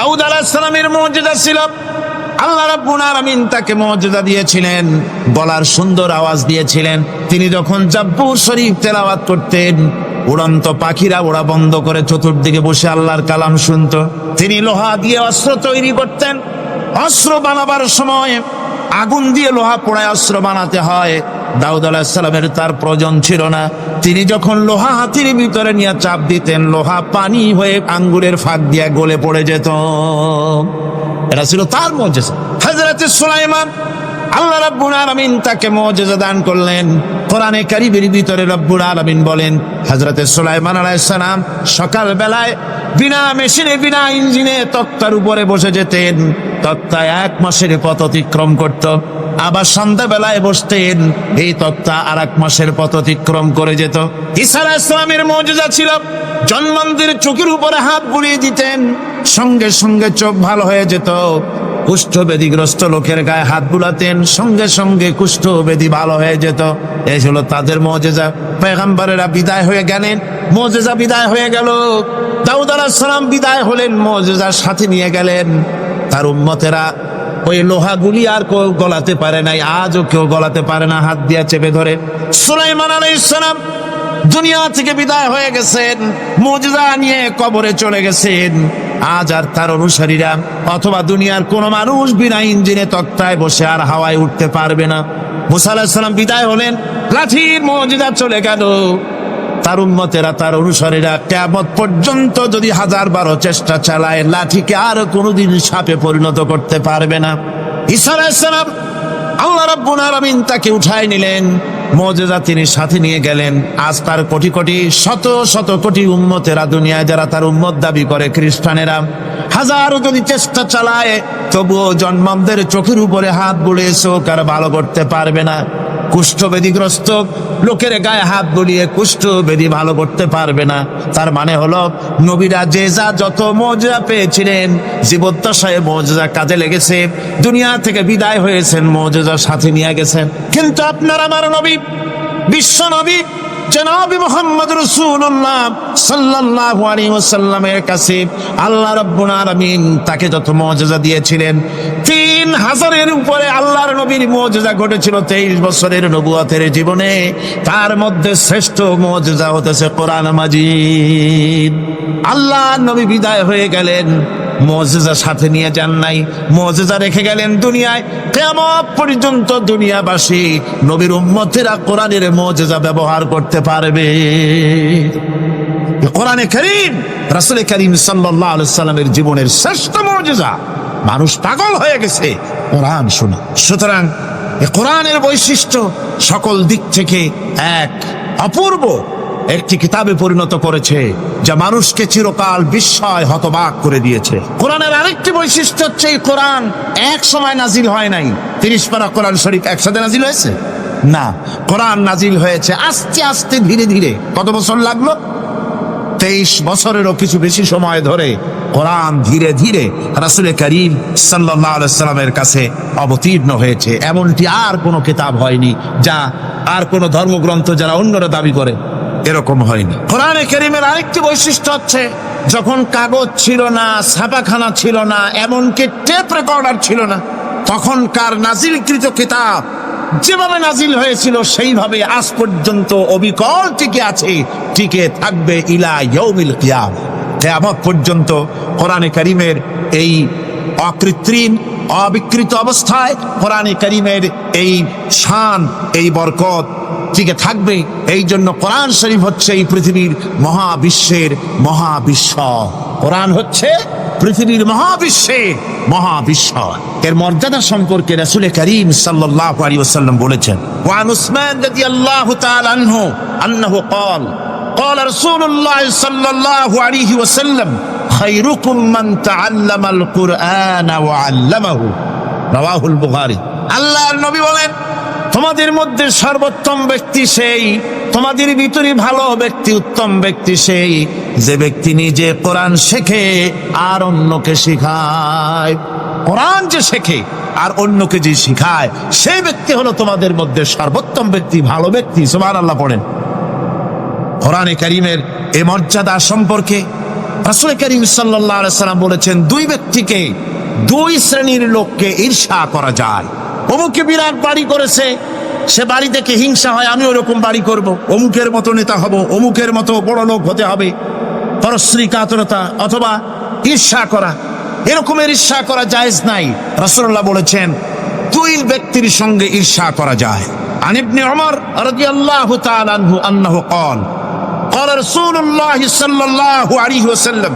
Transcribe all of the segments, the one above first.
দাউদ আলাইহিস সালামের মুজিজা ছিল, আল্লাহ রাব্বুল আলামিন তাকে মুজিজা দিয়েছিলেন, গলার সুন্দর আওয়াজ দিয়েছিলেন। তিনি যখন জাব্বুর শরীফ তেলাওয়াত করতেন, উড়ন্ত পাখিরা ওড়া বন্ধ করে চতুর্দিকে বসে আল্লাহর কালাম শুনতো। তিনি লোহা দিয়ে অস্ত্র তৈরি করতেন। অস্ত্র বানাবার সময় আগুন দিয়ে লোহা পোড়ায় অস্ত্র বানাতে হয়। দাউদ আলাইহিস সালামের তার প্রয়োজন ছিল না। তিনি যখন লোহা হাতির ভিতরে নিয়ে চাপ দিতেন, লোহা পানি হয়ে আঙ্গুরের ফাঁক দিয়ে গলে পড়ে যেত। এটা ছিল তার মুজিজা। হযরত সুলাইমান, আল্লাহ রাব্বুল আলামিন তাকে মুজিজা দান করলেন। কোরআনে কারীমের ভিতরে রব্বুল আলামিন বলেন, হযরত সুলাইমান আলাইহিস সালাম সকাল বেলায় বিনা মেশিনে, বিনা ইঞ্জিনে তক্তার উপরে বসে যেতেন। তক্তা 1 মাসের পথ অতিক্রম করত। আবার সন্ধ্যা বেলায় বসতেন, এই তক্তা আর 1 মাসের পথ অতিক্রম করে যেত। ঈসা আলাইহিস সালামের মুজিজা ছিল, জন্মান্ধের চোখের উপরে হাত বুলিয়ে দিতেন, সঙ্গে সঙ্গে চোখ ভালো হয়ে যেত। কুষ্ঠব্যাধিগ্রস্ত লোকের গায়ে হাত বুলাতেন, সঙ্গে সঙ্গে কুষ্ঠব্যাধি ভালো হয়ে যেত। এই হলো তাদের মুজিজা। পয়গম্বরেরা বিদায় হয়ে গেলেন, মুজিজা বিদায় হয়ে গেল। দাউদ আলাইহিস সালাম বিদায় হলেন, মুজিজার সাথে নিয়ে গেলেন। তার উম্মতেরা ওই লোহাগুলি আর কেউ গলাতে পারে নাই, আজও কেউ গলাতে পারে না, হাত দিয়ে চেপে ধরে। সুলাইমান আলাইহিস সালাম দুনিয়া থেকে বিদায় হয়ে গেছেন, মুজিজা নিয়ে কবরে চলে গেছেন। আজ আর তার অনুসারীরা অথবা দুনিয়ার কোন মানুষ বিনা ইঞ্জিনে তক্তায় বসে আর হাওয়ায় উঠতে পারবে না। মুসা আলাইহিস সালাম বিদায় হলেন, লাঠির মুজিজা চলে গেল। তার উম্মতেরা, তার অনুসারীরা কিয়ামত পর্যন্ত যদি 1012 চেষ্টা চালায়, লাঠিকে আর কোনোদিন সাপে পরিণত করতে পারবে না। ঈসা আলাইহিস সালাম, আল্লাহ রাব্বুল আলামিন তাকে উঠায় নিলেন, মুজিজা তিনি সাথে নিয়ে গেলেন। আজ তার কোটি কোটি, শত শত কোটি উম্মতেরা দুনিয়ায় যারা তার উম্মত দাবি করে, খ্রিস্টানেরা হাজারো যদি চেষ্টা চালায়, তবুও জন্মান্ধের চোখের উপরে হাত বুলিয়ে চোখ আর ভালো করতে পারবে না। কুষ্ঠব্যাধিগ্রস্ত লোকের গায়ে হাত বুলিয়ে কুষ্ঠব্যাধি ভালো করতে পারবে না। তার মানে হলো, নবীরা যে যা যত মুজিজা পেয়েছিলেন, জীবদ্দশায় মুজিজা কাজে লেগেছে, দুনিয়া থেকে বিদায় হয়েছেন, মুজিজা সাথে নিয়ে গেছেন। কিন্তু আপনার আমার নবী, বিশ্ব নবী জনাব মুহাম্মদ রাসূলুল্লাহ সাল্লাল্লাহু আলাইহি ওয়াসাল্লামের কাছে আল্লাহ রাব্বুল আলামিন তাকে যত মুজিজা দিয়েছিলেন, 3000-এর উপরে আল্লাহর নবীর মুজিজা ঘটেছিল 23 বছরের নবুয়তের জীবনে। তার মধ্যে শ্রেষ্ঠ মুজিজা হতেছে কোরআন মাজিদ। আল্লাহর নবী বিদায় হয়ে গেলেন, মুজিজা সাথে নিয়ে যান নাই, মুজিজা রেখে গেলেন দুনিয়ায়। কিয়ামত পর্যন্ত দুনিয়াবাসী, নবীর উম্মতেরা কোরআনের মুজিজা ব্যবহার করতে পারবে। কোরআনে কারীম রাসূল কারীম সাল্লাল্লাহু আলাইহি ওয়াসাল্লামের জীবনের শ্রেষ্ঠ মুজিজা। মানুষ পাগল হয়ে গেছে কোরআন শুনে। সুতরাং এই কোরআনের বৈশিষ্ট্য সকল দিক থেকে এক অপূর্ব একটি কিতাবে পরিণত করেছে, যা মানুষকে চিরকাল বিস্ময় হতবাক করে দিয়েছে। কোরআনের আরেকটি বৈশিষ্ট্য হচ্ছে, এই কোরআন এক সময় নাজিল হয় নাই। 30 পারা কোরআন শরীফ একসাথে নাজিল হয়েছে না, কোরআন নাজিল হয়েছে আস্তে আস্তে, ধীরে ধীরে। কত বছর লাগলো? 23 বছরেরও কিছু বেশি সময় ধরে কোরআন ধীরে ধীরে রাসূল কারীম সাল্লাল্লাহু আলাইহি ওয়াসাল্লামের কাছে অবতীর্ণ হয়েছে। এমনটি আর কোনো কিতাব হয়নি, যা আর কোনো ধর্মগ্রন্থ যারা অন্যরা দাবি করে, এরকম হয়নি। কোরআনে কারীমের আরেকটি বৈশিষ্ট্য হচ্ছে, যখন কাগজ ছিল না, ছাপাখানা ছিল না, এমনকি টেপ রেকর্ডার ছিল না, তখনকার নাজিলকৃত কিতাব যেভাবে নাজিল হয়েছিল সেইভাবে আজ পর্যন্ত অবিকল টিকে আছে, টিকে থাকবে ইলা ইয়াউমিল কিয়ামah। কিয়ামত পর্যন্ত কোরআনে কারীমের এই অকৃত্রিম, অবিকৃত অবস্থায় কোরআনে কারীমের এই শান, এই বরকত টিকে থাকবে। এই জন্য কোরআন শরীফ হচ্ছে এই পৃথিবীর মহাবিশ্বের মহাবিশ্ব। কোরআন হচ্ছে পৃথিবীর মহাবিশ্বের মহাবিশ্ব। এর মর্যাদা সম্পর্কে রাসূল কারীম সাল্লাল্লাহু আলাইহি ওয়াসাল্লাম বলেছেন, ওয়ান উসমান রাদিয়াল্লাহু তাআলা আনহু আন্নাহু قال قال رسول الله صلى الله عليه وسلم خيركم من تعلم القرآن وعلمه رواه البخاري। আল্লাহর নবী বলেন, তোমাদের মধ্যে সর্বোত্তম ব্যক্তি সেই, তোমাদের ভিতরে ভালো ব্যক্তি, উত্তম ব্যক্তি সেই, যে ব্যক্তি নিজে কোরআন শেখে আর অন্যকে শেখায়। কোরআন যে শেখে আর অন্যকে যে শেখায়, সেই ব্যক্তি হলো তোমাদের মধ্যে সর্বোত্তম ব্যক্তি, ভালো ব্যক্তি। সুবহানাল্লাহ পড়েন। কোরআনে কারীমের এই মর্যাদা সম্পর্কে রাসূল করিম সাল্লাল্লাহু আলাইহি ওয়াসাল্লাম বলেছেন, দুই ব্যক্তিকে, দুই শ্রেণীর লোককে ঈর্ষা করা যায়। অমুকে বিরাট বাড়ি করেছে, সে বাড়ি থেকে হিংসা হয়, আমি ওরকম বাড়ি করব, অমুকের মতো নেতা হব, অমুকের মতো বড় লোক হতে হবে। পরশ্রী কাতরতা অথবা ঈর্ষা করা, এরকমের ঈর্ষা করা জায়েজ নাই। রাসূলুল্লাহ বলেছেন দুই ব্যক্তির সঙ্গে ঈর্ষা করা যায়। আন ইবনে ওমর রাদিয়াল্লাহু তাআলা আনহু আন্নাহু قال قال رسول الله صلى الله عليه وسلم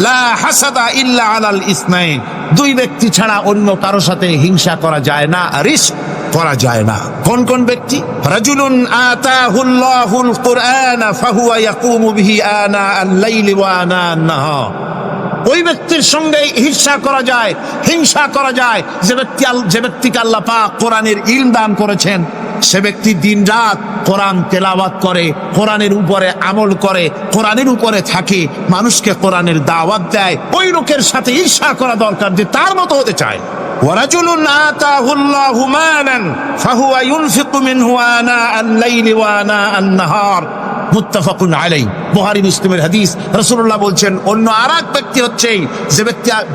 لا حسد الا على الاثنين। দুই ব্যক্তি ছাড়া অন্য কারো সাথে হিংসা করা যায় না, ঈর্ষা করা যায় না। কোন কোন ব্যক্তি? রাজুলুন আতাহুল্লাহুল কুরআন ফাহুয়া ইয়াকুমু বিহি আনা আল-লাইলি ওয়া আনা আন-নাহার। ওই ব্যক্তির সঙ্গে ঈর্ষা করা যায়, হিংসা করা যায় যে ব্যক্তিকে আল্লাহ পাক কোরআনের ইলম দান করেছেন, সে ব্যক্তি দিন রাত কোরআন তেলাওয়াত করে, কোরআনের উপরে আমল করে, কোরআনের উপরে থাকে, মানুষকে কোরআনের দাওয়াত দেয়। ওই লোকের সাথে ঈর্ষা করা দরকার যে তার মতো হতে চায়। ওয়ারাজুলুন আতাহুল্লাহু মালান ফাহুয়া ইউনফিকু মিনহু আনা আল-লাইলি ওয়া আনা আন-নাহার। মুত্তাফাকুন আলাইহি, বুখারী মুসলিমের হাদিস। রাসূলুল্লাহ বলছেন অন্য আরেক ব্যক্তি হচ্ছে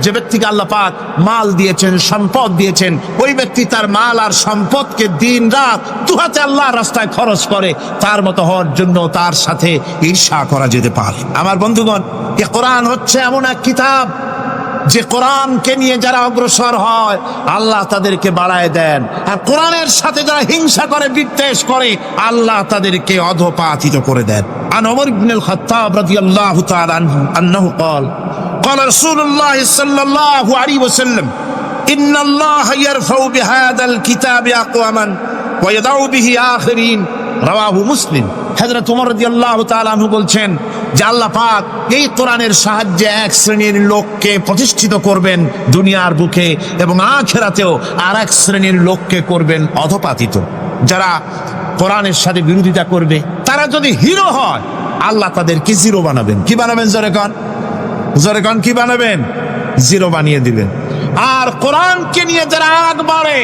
যে ব্যক্তিকে আল্লাহ পাক মাল দিয়েছেন, সম্পদ দিয়েছেন, ওই ব্যক্তি তার মাল আর সম্পদকে দিন রাত দুহাতে আল্লাহর রাস্তায় খরচ করে। তার মতো হওয়ার জন্য তার সাথে ঈর্ষা করা যেতে পারে। আমার বন্ধুগণ, এই কোরআন হচ্ছে এমন এক কিতাব যে কোরআনকে নিয়ে যারা অগ্রসর হয় আল্লাহ তাদেরকে বাড়ায় দেন, আর কোরআনের সাথে যারা হিংসা করে, বিদ্বেষ করে, আল্লাহ তাদেরকে অধঃপাতিত করে দেন। আন ওমর ইবনুল খাত্তাব রাদিয়াল্লাহু তাআলা আনহু আন্নাহু قال قال رسول الله صلى الله عليه وسلم ان الله يرفع بهذا الكتاب اقواما ويضع به آخرين রাওয়াহু মুসলিম। হযরত ওমর রাদিয়াল্লাহু তাআলা আনহু বলছেন যে আল্লাহ পাক এই কোরআনের সাহায্যে এক শ্রেণীর লোককে প্রতিষ্ঠিত করবেন দুনিয়ার বুকে, এবং আখিরাতেও আর এক শ্রেণীর লোককে করবেন অধঃপাতিত। যারা কোরআনের সাথে বিরোধিতা করবে, তারা যদি হিরো হয় আল্লাহ তাদেরকে জিরো বানাবেন। কি বানাবেন? জোরে কোন কি বানাবেন? জিরো বানিয়ে দিবেন। আর কোরআনকে নিয়ে যারা আগ বাড়ে,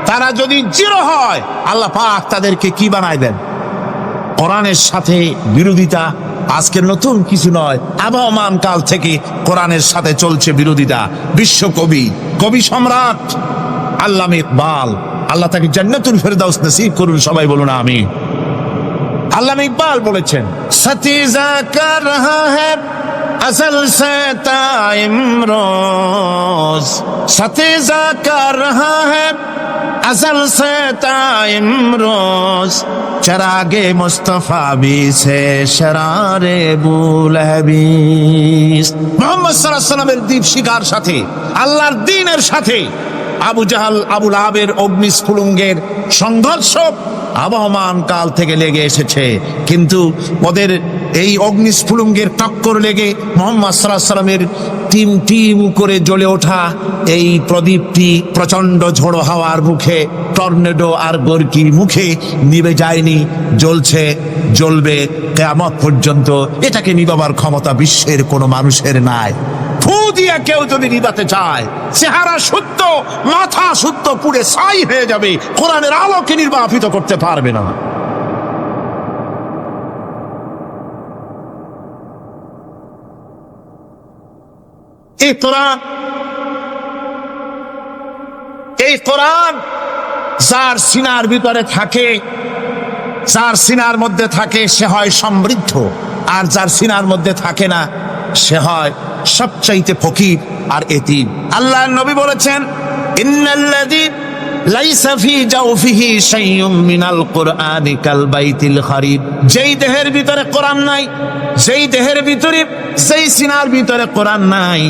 তারা যদি জিরো হয় আল্লাহ পাক তাদেরকে কি বানায় দেন? কোরআনের সাথে বিরোধিতা আজকের নতুন কিছু নয়, আবহমান কাল থেকে কোরআনের সাথে চলছে বিরোধিতা। বিশ্বকবি, কবি সম্রাট আল্লামা ইকবাল, আল্লাহ তাকে জান্নাতুল ফেরদাউস নসিব করুন, সবাই বলুন আমিন। আল্লামা ইকবাল বলেছেন, সতীজা কর রহা হ্যায় আসল সে তাইমরোজ, সতীজা কর রহা হ্যায় আসল সে তাইমরোজ, চরাগে মুস্তফা বি সে শরারে বুলহবিস। মুহাম্মদ সাল্লাল্লাহু আলাইহি ওয়াসাল্লামের দীপ শিখার সাথে, আল্লাহর দ্বীনের সাথে আবু জাহাল, আবু লাহাবের অগ্নিস্ফুলিঙ্গের সংঘর্ষ আবহমান কাল থেকে লেগে এসেছে, কিন্তু ওদের এই অগ্নিস্ফুলিঙ্গের টক্কর লেগে মুহাম্মদ সাল্লাল্লাহু আলাইহি ওয়াসাল্লামের টিম টিম করে জ্বলে ওঠা এই প্রদীপটি প্রচন্ড ঝোড়ো হাওয়ার মুখে, টর্নেডো আর গর্কির মুখে নিভে যায়নি, জ্বলছে, জ্বলবে কিয়ামত পর্যন্ত। এটাকে নিভাবার ক্ষমতা বিশ্বের কোনো মানুষের নাই। ফু দিয়ে কেউ যদি নিভাতে চায়, চেহারা শুদ্ধ, মাথা শুদ্ধ, পুড়ে ছাই হয়ে যাবে, কোরআনের আলোকে নির্বাপিত করতে পারবে না। এই কোরআন যার সিনার ভিতরে থাকে, যার সিনার মধ্যে থাকে, সে হয় সমৃদ্ধ, আর যার সিনার মধ্যে থাকে না সে হয় সবচাইতে ফকির আর এতিম। আল্লাহর নবী বলেছেন, ইন্নাল্লাযী লাইসা ফি জাওফিহি শাইউম মিনাল কুরআনি কাল বাইতিল খারিব। যেই দেহের ভিতরে কোরআন নাই, যেই দেহের ভিতরে, যেই সিনার ভিতরে কোরআন নাই,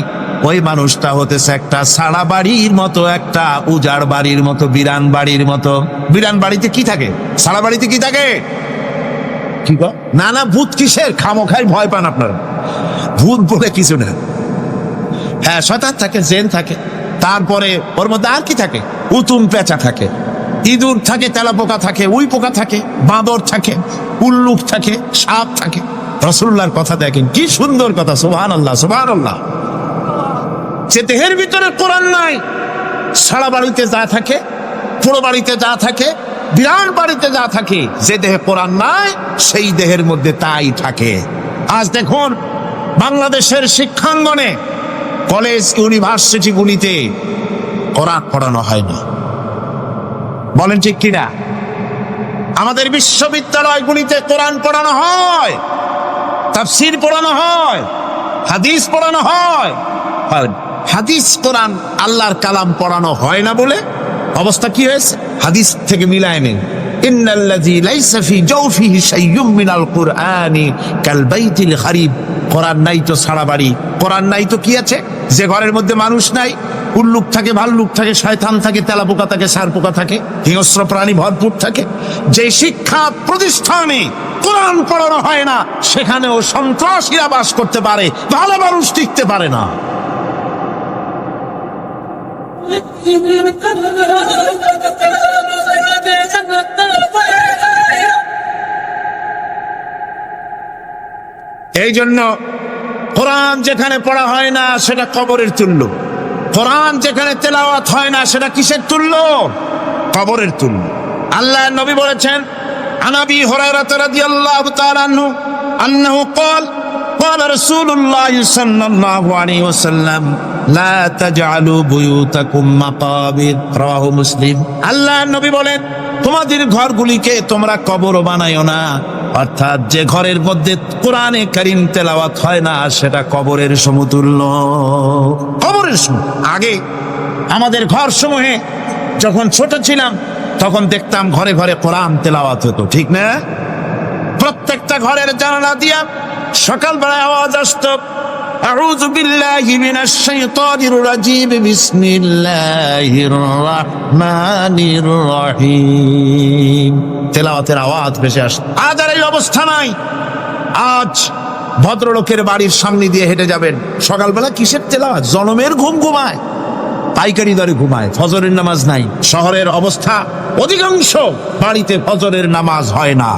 ওই মানুষটা হতেছে একটা সাড়া বাড়ির মতো, একটা উজাড় বাড়ির মতো, বিরান বাড়ির মতো। বিরান বাড়িতে কি থাকে? সাড়া বাড়িতে কি থাকে? কি গো? না না, ভূত কিসের? খামোখাই ভয় পান আপনারা। ভূত বলে কিছু না। হ্যাঁ, শয়তান থাকে, জিন থাকে, তারপরে ওর মধ্যে আর কি থাকে? উতুম পেঁচা থাকে, ইঁদুর থাকে, তেলাপোকা থাকে, উই পোকা থাকে, বাঁদর থাকে, উল্লুক থাকে, সাপ থাকে। রাসূলুল্লাহর কথা দেখেন, কি সুন্দর কথা। সুবহানাল্লাহ, সুবহানাল্লাহ। যে দেহের ভিতরে কোরআন নাই, সারা বাড়িতে যা থাকে, পুরো বাড়িতে যা থাকে, বিরাট বাড়িতে যা থাকে, যে দেহে কোরআন নাই সেই দেহের মধ্যে তাই থাকে। আজ দেখুন বাংলাদেশের শিক্ষাঙ্গনে কলেজ ইউনিভার্সিটিগুলিতে কোরআন পড়ানো হয় না। বলেন ঠিক কিনা? আমাদের বিশ্ববিদ্যালয়গুলিতে কোরআন পড়ানো হয়, তাফসীর পড়ানো হয়, হাদিস পড়ানো হয়। আর হাদিস কোরআন আল্লাহর কালাম পড়ানো হয় না বলে অবস্থা কি হয়েছে? হাদিস থেকে মিলায় নেন, ইন্নাল্লাযী লাইসা ফি জাওফিহি শাইয়্যুম মিনাল কুরআনি কাল বাইতিল খারিব। কোরআন নাই তো সারা বাড়ি, কোরআন নাই তো কি আছে? যে ঘরের মধ্যে মানুষ নাই, উল্লুক থাকে, ভাল্লুক থাকে, শয়তান থাকে, তেলাপোকা থাকে, সারপোকা থাকে, হিংস্র প্রাণী ভরপুর থাকে। যে শিক্ষা প্রতিষ্ঠানে কোরআন পড়ানো হয় না, সেখানেও সন্ত্রাসীরা বাস করতে পারে, ভালো মানুষ টিকতে পারে না। এই জন্য কোরআন যেখানে পড়া হয় না সেটা কবরের তুল্য, কোরআন যেখানে তেলাওয়াত হয় না সেটা কিসের তুল্য? কবরের তুল্য। আল্লাহর নবী বলেছেন, আনাবি হুরায়রা রাদিয়াল্লাহু তাআলা আনহু আন্নাহু ক্বাল قال رسول الله صلى الله عليه وسلم لا تجعلوا بيوتكم مقابر رواه مسلم। আল্লাহর নবী বলেন, তোমাদের ঘরগুলিকে তোমরা কবর বানাইও না। অর্থাৎ যে ঘরের মধ্যে কোরআনে কারীম তেলাওয়াত হয় না সেটা কবরের সমতুল্য। কবরের সম। আগে আমাদের ঘর সমূহে যখন ছোট ছিলাম তখন দেখতাম ঘরে ঘরে কোরআন তেলাওয়াত হতো, ঠিক না? প্রত্যেকটা ঘরের জানালা দিয়া সকালবেলায় আওয়াজ আসতো, আউযু বিল্লাহি মিনাশ শাইতানির রাজিম, বিসমিল্লাহির রাহমানির রহিম। তেলাওয়াতের আওয়াজ ভেসে আসতো। আজ আর এই অবস্থা নাই। আজ ভদ্রলোকের বাড়ির সামনে দিয়ে হেঁটে যাবেন, সকালবেলা কিসের তেলাওয়াত? জনমের ঘুম ঘুমায়, পাইকারি দরে ঘুমায়, ফজরের নামাজ নাই। শহরের অবস্থা, অধিকাংশ বাড়িতে ফজরের নামাজ হয় না।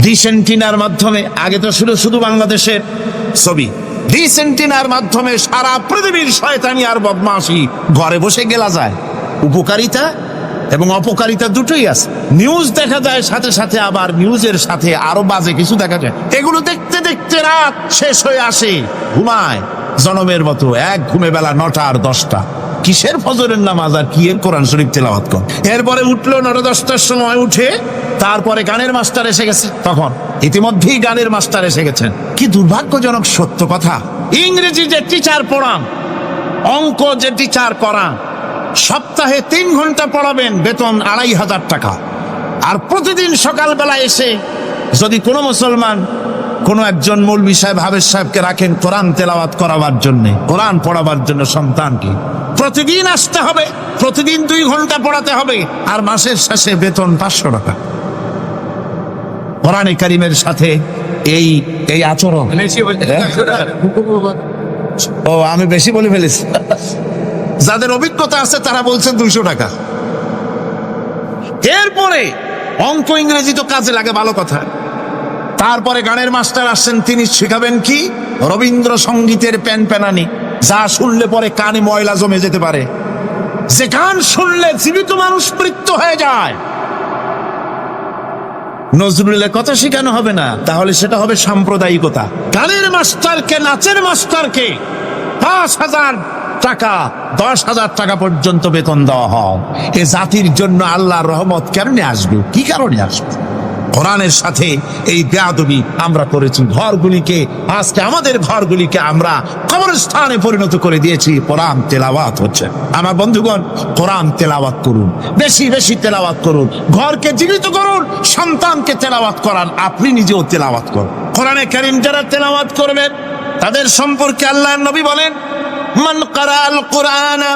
রিসেন্টিনার মাধ্যমে, আগে তো শুধু বাংলাদেশের ছবি, রিসেন্টিনার মাধ্যমে সারা পৃথিবীর শয়তানি আর বদমাশি ঘরে বসে গেলা যায়। উপকারিতা এবং অপকারিতা দুটোই আছে। নিউজ দেখা যায়, সাথে সাথে আবার নিউজের সাথে আরো বাজে কিছু দেখা যায়। এগুলো দেখতে দেখতে রাত শেষ হয়ে আসে, ঘুমায় জনমের মতো, এক ঘুমে বেলা 9টা আর 10টা। কিসের ফজরের নামাজ আর কি এর কোরআন শরীফ তেলাওয়াত কর। এরপরে উঠলো 9টা-10টার সময়, উঠে তারপরে গানের মাস্টার এসে গেছে। তখন ইতিমধ্যেই গানের মাস্টার এসে গেছেন। কি দুর্ভাগ্যজনক সত্য কথা, ইংরেজি যে টিচার পড়ান, অঙ্ক যে টিচার করান, সপ্তাহে 3 ঘন্টা পড়াবেন, বেতন 2500 টাকা। আর প্রতিদিন সকালবেলা এসে যদি কোনো মুসলমান কোনো একজন মৌলভী সাহেব, হাফেজ সাহেবকে রাখেন কোরআন তেলাওয়াত করাবার জন্য, কোরআন পড়াবার জন্য সন্তানকে, প্রতিদিন আসতে হবে, প্রতিদিন 2 ঘন্টা পড়াতে হবে, আর মাসের শেষে বেতন 500 টাকা। কোরআনে কারীমের সাথে এই আচরণ। ও, আমি বেশি বলে ফেলেছি। যাদের অভিজ্ঞতা আছে তারা বলছেন 200 টাকা। এরপরে অঙ্ক ইংরেজি তো কাজে লাগে, ভালো কথা। তারপরে গানের মাস্টার আসছেন, তিনি শিখাবেন কি? রবীন্দ্রসঙ্গীতের প্যানপ্যানানি, যা শুনলে পরে কানে ময়লা জমে যেতে পারে, যে গান শুনলে জীবিত মানুষ মৃত্যু হয়ে যায়। নজরুলের কথা শেখানো হবে না, তাহলে সেটা হবে সাম্প্রদায়িকতা। গানের মাস্টারকে, নাচের মাস্টারকে 5,000 টাকা, 10,000 টাকা পর্যন্ত বেতন দেওয়া হয়। এ জাতির জন্য আল্লাহর রহমত কেমনে আসবে? কি কারণে আসবে? কোরআনের সাথে এই বেয়াদবি আমরা করেছি। ঘরগুলিকে, আজকে আমাদের ঘরগুলিকে আমরা কবরস্থানে পরিণত করে দিয়েছি। কোরআন তেলাওয়াত হচ্ছে। আমার বন্ধুগণ, কোরআন তেলাওয়াত করুন, বেশি বেশি তেলাওয়াত করুন, ঘরকে জীবিত করুন, সন্তানকে তেলাওয়াত করান, আপনি নিজেও তেলাওয়াত করুন। কোরআনে কারীম যারা তেলাওয়াত করবেন তাদের সম্পর্কে আল্লাহর নবী বলেন, মান ক্বারাআল কুরআনা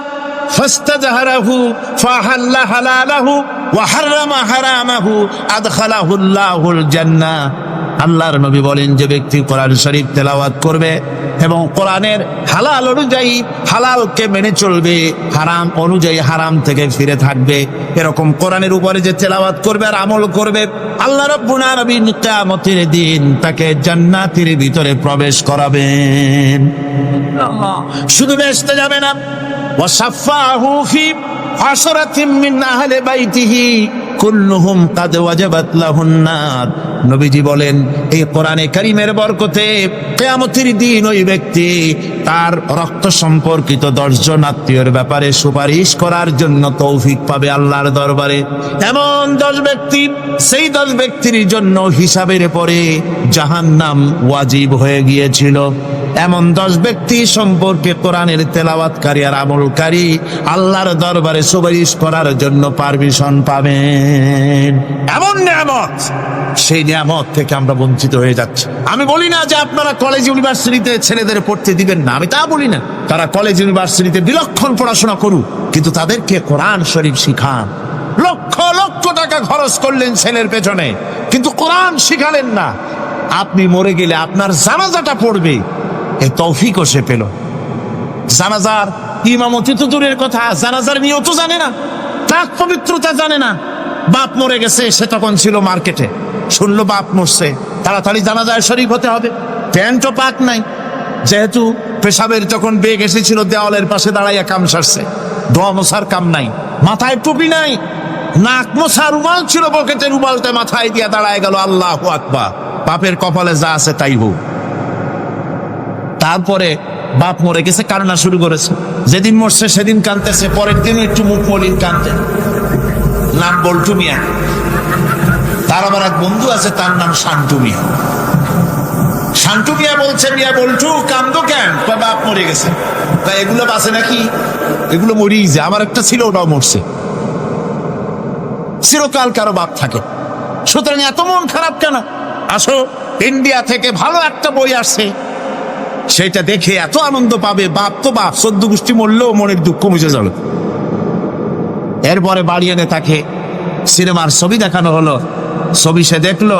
ফাস্তাজহারাহু ফাহাল্লা হালালাহু ওয়া হারামা হারামাহু আদখালাহুল্লাহুল জান্নাহ। আল্লাহর নবী বলেন, যে ব্যক্তি কোরআন শরীফ তেলাওয়াত করবে এবং কোরআনের হালাল অনুযায়ী হালালকে মেনে চলবে, হারাম অনুযায়ী হারাম থেকে ফিরে থাকবে, এরকম কোরআনের উপরে যে তেলাওয়াত করবে আর আমল করবে, আল্লাহ রাব্বুল আলামিন কিয়ামতের দিন তাকে জান্নাতের ভিতরে প্রবেশ করাবেন। শুধু বেহেশতে যাবে না, ওয়া শাফাহু ফি আশরাতিন মিন আহলি বাইতিহি, কুল্লুহুম কাদ ওয়াজাবাত লাহুন নার। নবীজি বলেন এই কোরআনে কারীমের বরকতে কিয়ামতের দিন ওই ব্যক্তি তার রক্ত সম্পর্কিত 10 জন আত্মীয়ের ব্যাপারে সুপারিশ করার জন্য তৌফিক পাবে আল্লাহর দরবারে। এমন 10 ব্যক্তি, সেই 10 ব্যক্তির জন্য হিসাবের পরে জাহান্নাম ওয়াজিব হয়ে গিয়েছিল। এমন 10 ব্যক্তি সম্পর্কে কোরআনের তেলাওয়াতকারী আর আমলকারী আল্লাহর দরবারে সুপারিশ করার জন্য পারমিশন পাবেন। এমন নিয়ামত, সেই নিয়ামত থেকে আমরা বঞ্চিত হয়ে যাচ্ছি। আমি বলি না যে আপনারা কলেজ ইউনিভার্সিটিতে ছেলেদের পড়তে দিবেন না, আমি তা বলি না। তারা কলেজ ইউনিভার্সিটিতে বিলক্ষণ পড়াশোনা করুক, কিন্তু তাদেরকে কোরআন শরীফ শিখান। লক্ষ লক্ষ টাকা খরচ করলেন ছেলের পেছনে, কিন্তু কোরআন শিখালেন না। আপনি মরে গেলে আপনার জানাজাটা পড়বে, এই তৌফিকও সে পেল। জানাজার ইমামতি তো দূরের কথা, জানাজার নিয়ত জানে না, পাক পবিত্রতা জানে না। বাপ মরে গেছে, সে তখন ছিল মার্কেটে, শুনলো বাপ মরছে, তাড়াতাড়ি জানাজায় শরীক হতে হবে। প্যান্টও পাক নাই, যেহেতু পেশাবের যখন বেগ এসেছিল দেওয়ালের পাশে দাঁড়াইয়া কাম সারছে, দোয়া মোছার কাম নাই, মাথায় টুপি নাই, নাক মোছা রুমাল ছিল পকেটে, রুমালটা মাথায় দিয়া দাঁড়ায় গেল। আল্লাহু আকবার। বাপের কপালে যা আছে তাই হোক। তারপরে বাপ মরে গেছে, কান্না শুরু করেছে। যেদিন মরছে সেদিন কাঁদতেছে, পরের দিন একটু মুখ মলিন কাঁদতে। নাম বল্টু মিয়া। তার আমার এক বন্ধু আছে, তার নাম শান্তু মিয়া। শান্তু মিয়া বলছে, মিয়া বল্টু কান্দো কেন? বাপ মরে গেছে। তা এগুলো বাঁচে নাকি? এগুলো মরিই যায়। আমার একটা ছিল, ওটাও মরছে। চিরকাল কারো বাপ থাকে, সুতরাং এত মন খারাপ কেন? আসো, ইন্ডিয়া থেকে ভালো একটা বই আসছে, সেটা দেখে এত আনন্দ পাবে। বাপ তো বাপ, 14 গোষ্ঠী মরলেও মনের দুঃখ মুছে যাবে। এরপরে বাড়ি এনে তাকে সিনেমার ছবি দেখানো হলো। ছবি সে দেখলো,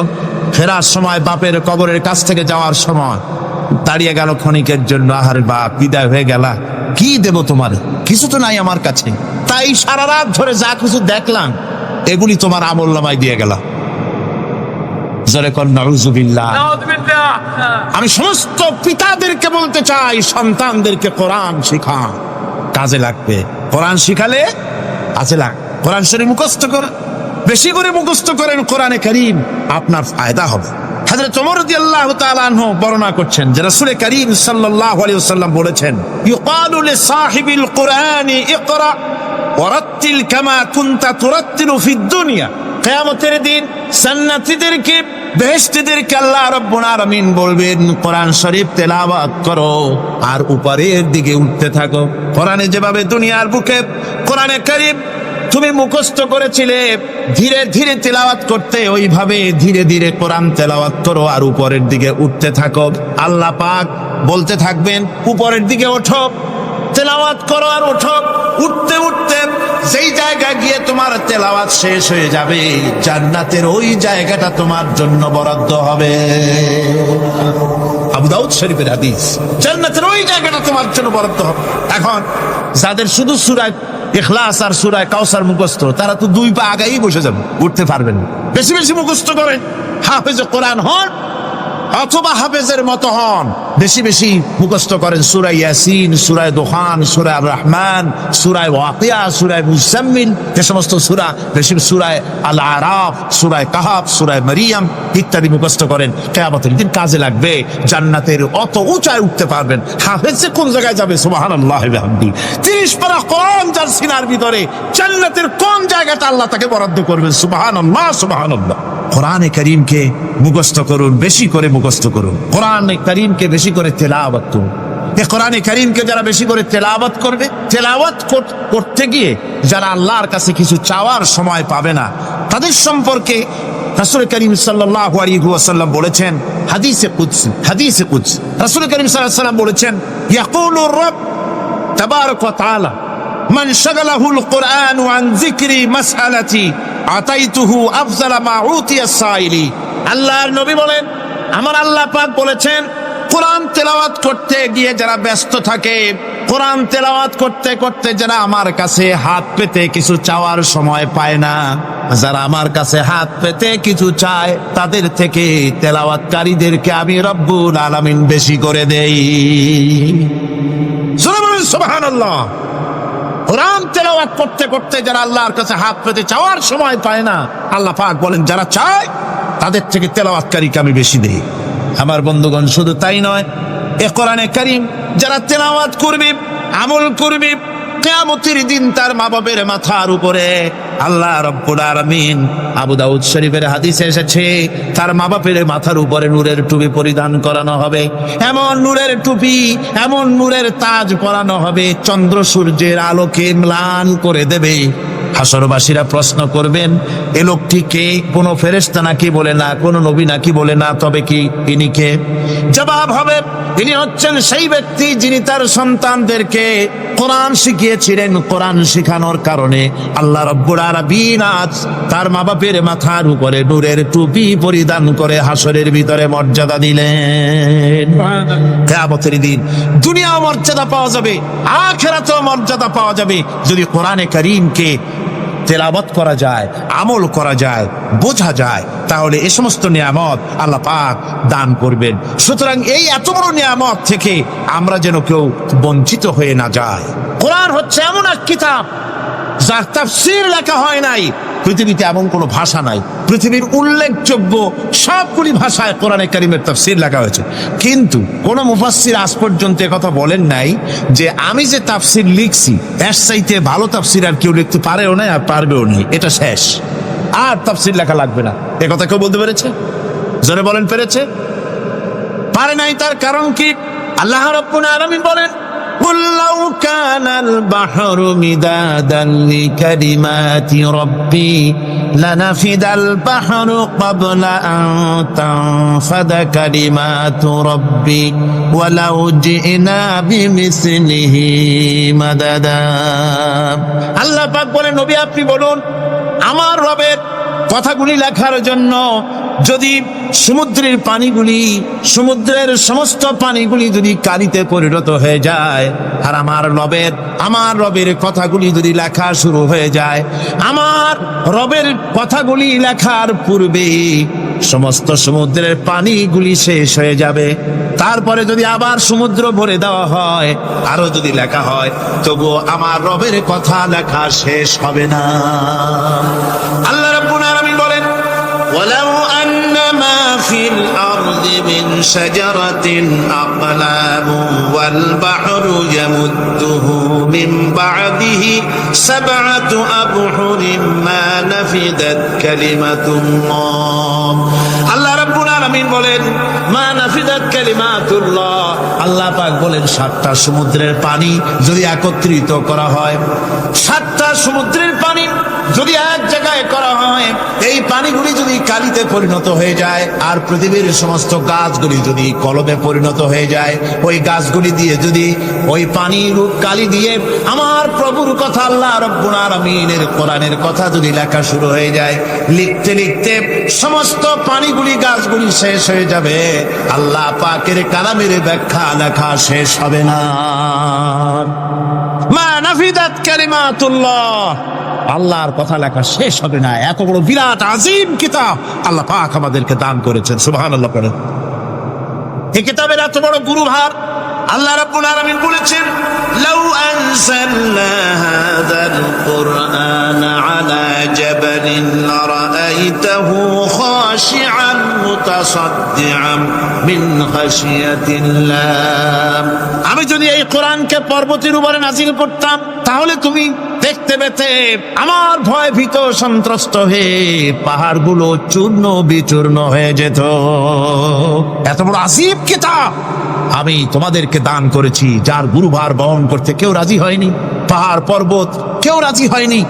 ফেরার সময় বাপের কবরের কাছ থেকে যাওয়ার সময় দাঁড়িয়ে গেল ক্ষণিকের জন্য। আহারে বাপ, বিদায় হয়ে গেলা, কি দেব তোমার? কিছু তো নাই আমার কাছে, তাই সারা রাত ধরে যা কিছু দেখলাম এগুলি তোমার আমলনামায় দিয়ে গেলাম। আমি সমস্ত পিতাদেরকে বলতে চাই, সন্তানদেরকে কোরআন শিখান, কাজে লাগবে। কোরআন শিখালে কাজে লাগ। কোরআন শরীফ মুখস্থ করেন, বেশি করে মুখস্থ করেন কোরআনে কারীম, আপনার ফায়দা হবে। হযরত ওমর রাদিয়াল্লাহু তাআলা আনহু বর্ণনা করছেন যে রাসূল কারীম সাল্লাল্লাহু আলাইহি ওয়াসাল্লাম বলেছেন, ইউকালু লিসাহিবিল কুরআনি ইকরা ওয়ারাত্তিল কামা কুনতা তুরাত্তিলু ফিদ দুনিয়া। কিয়ামতের দিন জান্নাতীদেরকে, বেহেশতীদেরকে আল্লাহ রাব্বুল আলামিন বলবেন, কোরআন শরীফ তেলাওয়াত করো আর উপরের দিকে উঠতে থাকো। কোরআনে যেভাবে দুনিয়ার বুকে কোরআনে কারীম তুমি মুখস্থ করেছিলে, ধীরে ধীরে তেলাওয়াত করতে, ওইভাবে ধীরে ধীরে কোরআন তেলাওয়াত করো আর উপরের দিকে উঠতে থাকো। আল্লাহ পাক বলতে থাকবেন, উপরের দিকে ওঠো, তেলাওয়াত করো আর ওঠো। উঠতে উঠতে যেই জায়গায় গিয়ে তোমার তেলাওয়াত শেষ হয়ে যাবে, জান্নাতের ওই জায়গাটা তোমার জন্য বরাদ্দ হবে। আবু দাউদ শরীফের হাদিস। জান্নাতের ওই জায়গাটা তোমার জন্য বরাদ্দ হবে। এখন যাদের শুধু সূরা ইখলাস আর সূরা কাউসার মুখস্থ, তারা তো 2 পা আগাই বসে যাবে, উঠতে পারবেন না। বেশি বেশি মুখস্থ করেন, হাফেজ কোরআন হন অথবা হাফেজের মতো হন। বেশি বেশি মুখস্থ করেন সূরা ইয়াসিন, সূরা দুখান, সূরা আর রহমান, সূরা ওয়াকিয়া, সূরা মুজাম্মিল, যে সমস্ত সূরা, বেশি সূরা আল আরাফ, সূরা কাহাফ, সূরা মারিয়াম ইত্যাদি মুখস্থ করেন। কিয়ামতের দিন কাজে লাগবে। জান্নাতের অত উঁচায় উঠতে পারবেন। হাফেজ কোন জায়গায় যাবে? সুবহানাল্লাহি ওয়া বিহামদি। 30 পারা কোরআন যার সিনার ভিতরে, জান্নাতের কোন জায়গাটা আল্লাহ তাকে বরাদ্দ করবেন? সুবহানাল্লাহ, সুবহানাল্লাহ। কোরআনে কারীমকে মুখস্থ করুন, বেশি করে মুখস্থ করুন। কোরআনে কারীমকে বেশি করে তেলাওয়াত করুন। এই কোরআনে কারীমকে যারা বেশি করে তেলাওয়াত করবে, তেলাওয়াত করতে গিয়ে যারা আল্লাহর কাছে কিছু চাওয়ার সময় পাবে না, তাদের সম্পর্কে রাসূল কারীম সাল্লাল্লাহু আলাইহি ওয়াসাল্লাম বলেছেন, হাদিসে কুদসি, রাসূল কারীম সাল্লাল্লাহু আলাইহি ওয়াসাল্লাম বলেছেন, ইয়াকুলুর রাব তাবারাক ওয়া তাআলা মান শাগালাহুল কুরআন আন যিকরি মাসআলাতি আতাইতুহু আফজালা মা উতিয়া সাইলি। আল্লাহর নবী বলেন, আমার আল্লাহ পাক বলেছেন, কোরআন তেলাওয়াত করতে গিয়ে যারা ব্যস্ত থাকে, কোরআন তেলাওয়াত করতে করতে যারা আমার কাছে হাত পেতে কিছু চাওয়ার সময় পায় না, যারা আমার কাছে হাত পেতে কিছু চায়, তাদের থেকে তেলাওয়াতকারীদেরকে আমি রব্বুল আলামিন বেশি করে দেই। সুবহানাল্লাহ। কোরআন তেলাওয়াত করতে করতে যারা আল্লাহর কাছে হাত পেতে চাওয়ার সময় পায় না, আল্লাহ পাক বলেন যারা চায় তাদের থেকে তেলাওয়াতকারীকে আমি বেশি দেই। আমার বন্ধুগণ, শুধু তাই নয়, এ কোরআনে কারীম যারা তেলাওয়াত করবে, আমল করবে, কিয়ামতের দিন তার মা বাপের মাথার উপরে আল্লাহ রাব্বুল আলামিন, আবু দাউদ শরীফের হাদিসে এসেছে, তার মা বাপের মাথার উপরে নূরের টুপি পরিধান করানো হবে। এমন নূরের টুপি, এমন নূরের তাজ পরানো হবে, চন্দ্র সূর্যের আলোকে ম্লান করে দেবে। হাসরবাসীরা প্রশ্ন করবেন, এ লোকটি কে? কোন ফেরেশতা নাকি? বলে না। কোন নবী নাকি? বলে না। তবে কি ইনি কে? জবাব হবে, ইনি হচ্ছেন সেই ব্যক্তি যিনি তার সন্তানদেরকে কোরআন শিখিয়েছিলেন। কোরআন শিখানোর কারণে আল্লাহ রাব্বুল আলামিন আজ তার মা বাপের মাথার উপরে নূরের টুপি পরিধান করে হাসরের ভিতরে মর্যাদা দিলেন। কিয়ামতের দিন দুনিয়াও মর্যাদা পাওয়া যাবে, আখিরাতেও মর্যাদা পাওয়া যাবে যদি কোরআনে কারীমকে তেলাওয়াত করা যায়, আমল করা যায়, বোঝা যায়, তাহলে এই সমস্ত নিয়ামত আল্লাহ পাক দান করবেন। সুতরাং এই এত বড় নিয়ামত থেকে আমরা যেন কেউ বঞ্চিত হয়ে না যায়। কোরআন হচ্ছে এমন এক কিতাব যার তাফসীর লেখা হয় নাই। পৃথিবীতে এমন কোনো ভাষা নাই, পৃথিবীর উল্লেখযোগ্য সবগুলি ভাষায় কোরআনে কারীমের তাফসীর লেখা হয়েছে, কিন্তু কোন মুফাসসির আজ পর্যন্ত কথা বলেন নাই যে আমি যে তাফসীর লিখছি এর চাইতে ভালো তাফসীর আর কেউ লিখতে পারেও না, আর পারবেও না। এটা শেষ, আর তাফসীর লেখা লাগবে না। এ কথা কেউ বলতে পেরেছে? জোরে বলেন, পেরেছে? পারে নাই। তার কারণ কি? আল্লাহ রাব্বুল আলামিন বলেন, قل لو كان البحر مدادا لكلمات ربي لنفد البحر قبل أن تنفد كلمات ربي ولو جئنا بمثله مددا। আল্লাহ পাক বলেন, নবী আপনি বলুন, আমার রবের কথাগুলি লেখার জন্য যদি সমুদ্রের পানিগুলি, সমুদ্রের সমস্ত পানিগুলি যদি কালিতে পরিণত হয়ে যায়, আর আমার রবের কথাগুলি যদি লেখা শুরু হয়ে যায়, আমার রবের কথাগুলি লেখার পূর্বে সমস্ত সমুদ্রের পানিগুলি শেষ হয়ে যাবে, তারপরে যদি আবার সমুদ্র ভরে দেওয়া হয়, আরো যদি লেখা হয়, তবুও আমার রবের কথা লেখা শেষ হবে না। আল্লাহ রাব্বুল আলামিন বলেন, ওয়ালাউ আন্না মা ফিল আরদি মিন শাজারাতিন আকলামু ওয়াল বাহরু ইয়ামুদ্দুহু মিন বা'দিহি সাব'আতু আবহুরিন মা নাফিদাত কালিমাতুল্লাহ। আল্লাহ রাব্বুল আলামিন বলেন, মা নাফিদাত কালিমাতুল্লাহ। আল্লাহ পাক বলেন, 7টা সমুদ্রের পানি যদি একত্রিত করা হয়, 7টা সমুদ্রের পানি যদি এক জায়গায় করা হয়, এই পানিগুলি যদি কালিতে পরিণত হয়ে যায়, আর পৃথিবীর সমস্ত গাছগুলি যদি কলমে পরিণত হয়ে যায়, ওই গাছগুলি দিয়ে যদি ওই পানি রূপ কালি দিয়ে আমার প্রভুর কথা, আল্লাহ রাব্বুল আলামিনের কোরআনের কথা যদি লেখা শুরু হয়ে যায়, লিখতে লিখতে সমস্ত পানিগুলি, গাছগুলি শেষ হয়ে যাবে, আল্লাহ পাকের কালামের ব্যাখ্যা লেখা শেষ হবে না। মা নাফিদাত কালিমাতুল্লাহ, আল্লাহর কথা লেখা শেষ হবে না। এত বড় বিরাট আজিম কিতাব আল্লাহ পাক আমাদেরকে দান করেছেন, সুবহানাল্লাহ করেন। এই কিতাবের এত বড় গুরুভার আল্লাহ রাব্বুল আলামিন বলেছেন, লাউ আনজালনা হাযাল কুরআনা আলা জাবালিন লারাআইতাহু খাশিআন মুতাসাদ্দিআন মিন খাশিয়াতিল্লাহ। আমি যদি এই কোরআনকে পর্বতের উপরে নাযিল করতাম, তাহলে তুমি দেখতে পেতে আমার ভয় ভীত সন্ত্রস্ত হয়ে পাহাড়গুলো চূর্ণ বিচূর্ণ হয়ে যেত। এত বড় আসিফ কিতাব আমি তোমাদেরকে দান করেছি, যার গুরুভার বহন করতে কেউ রাজি হয়নি। পাহাড় পর্বত কেউ রাজি হয়নি,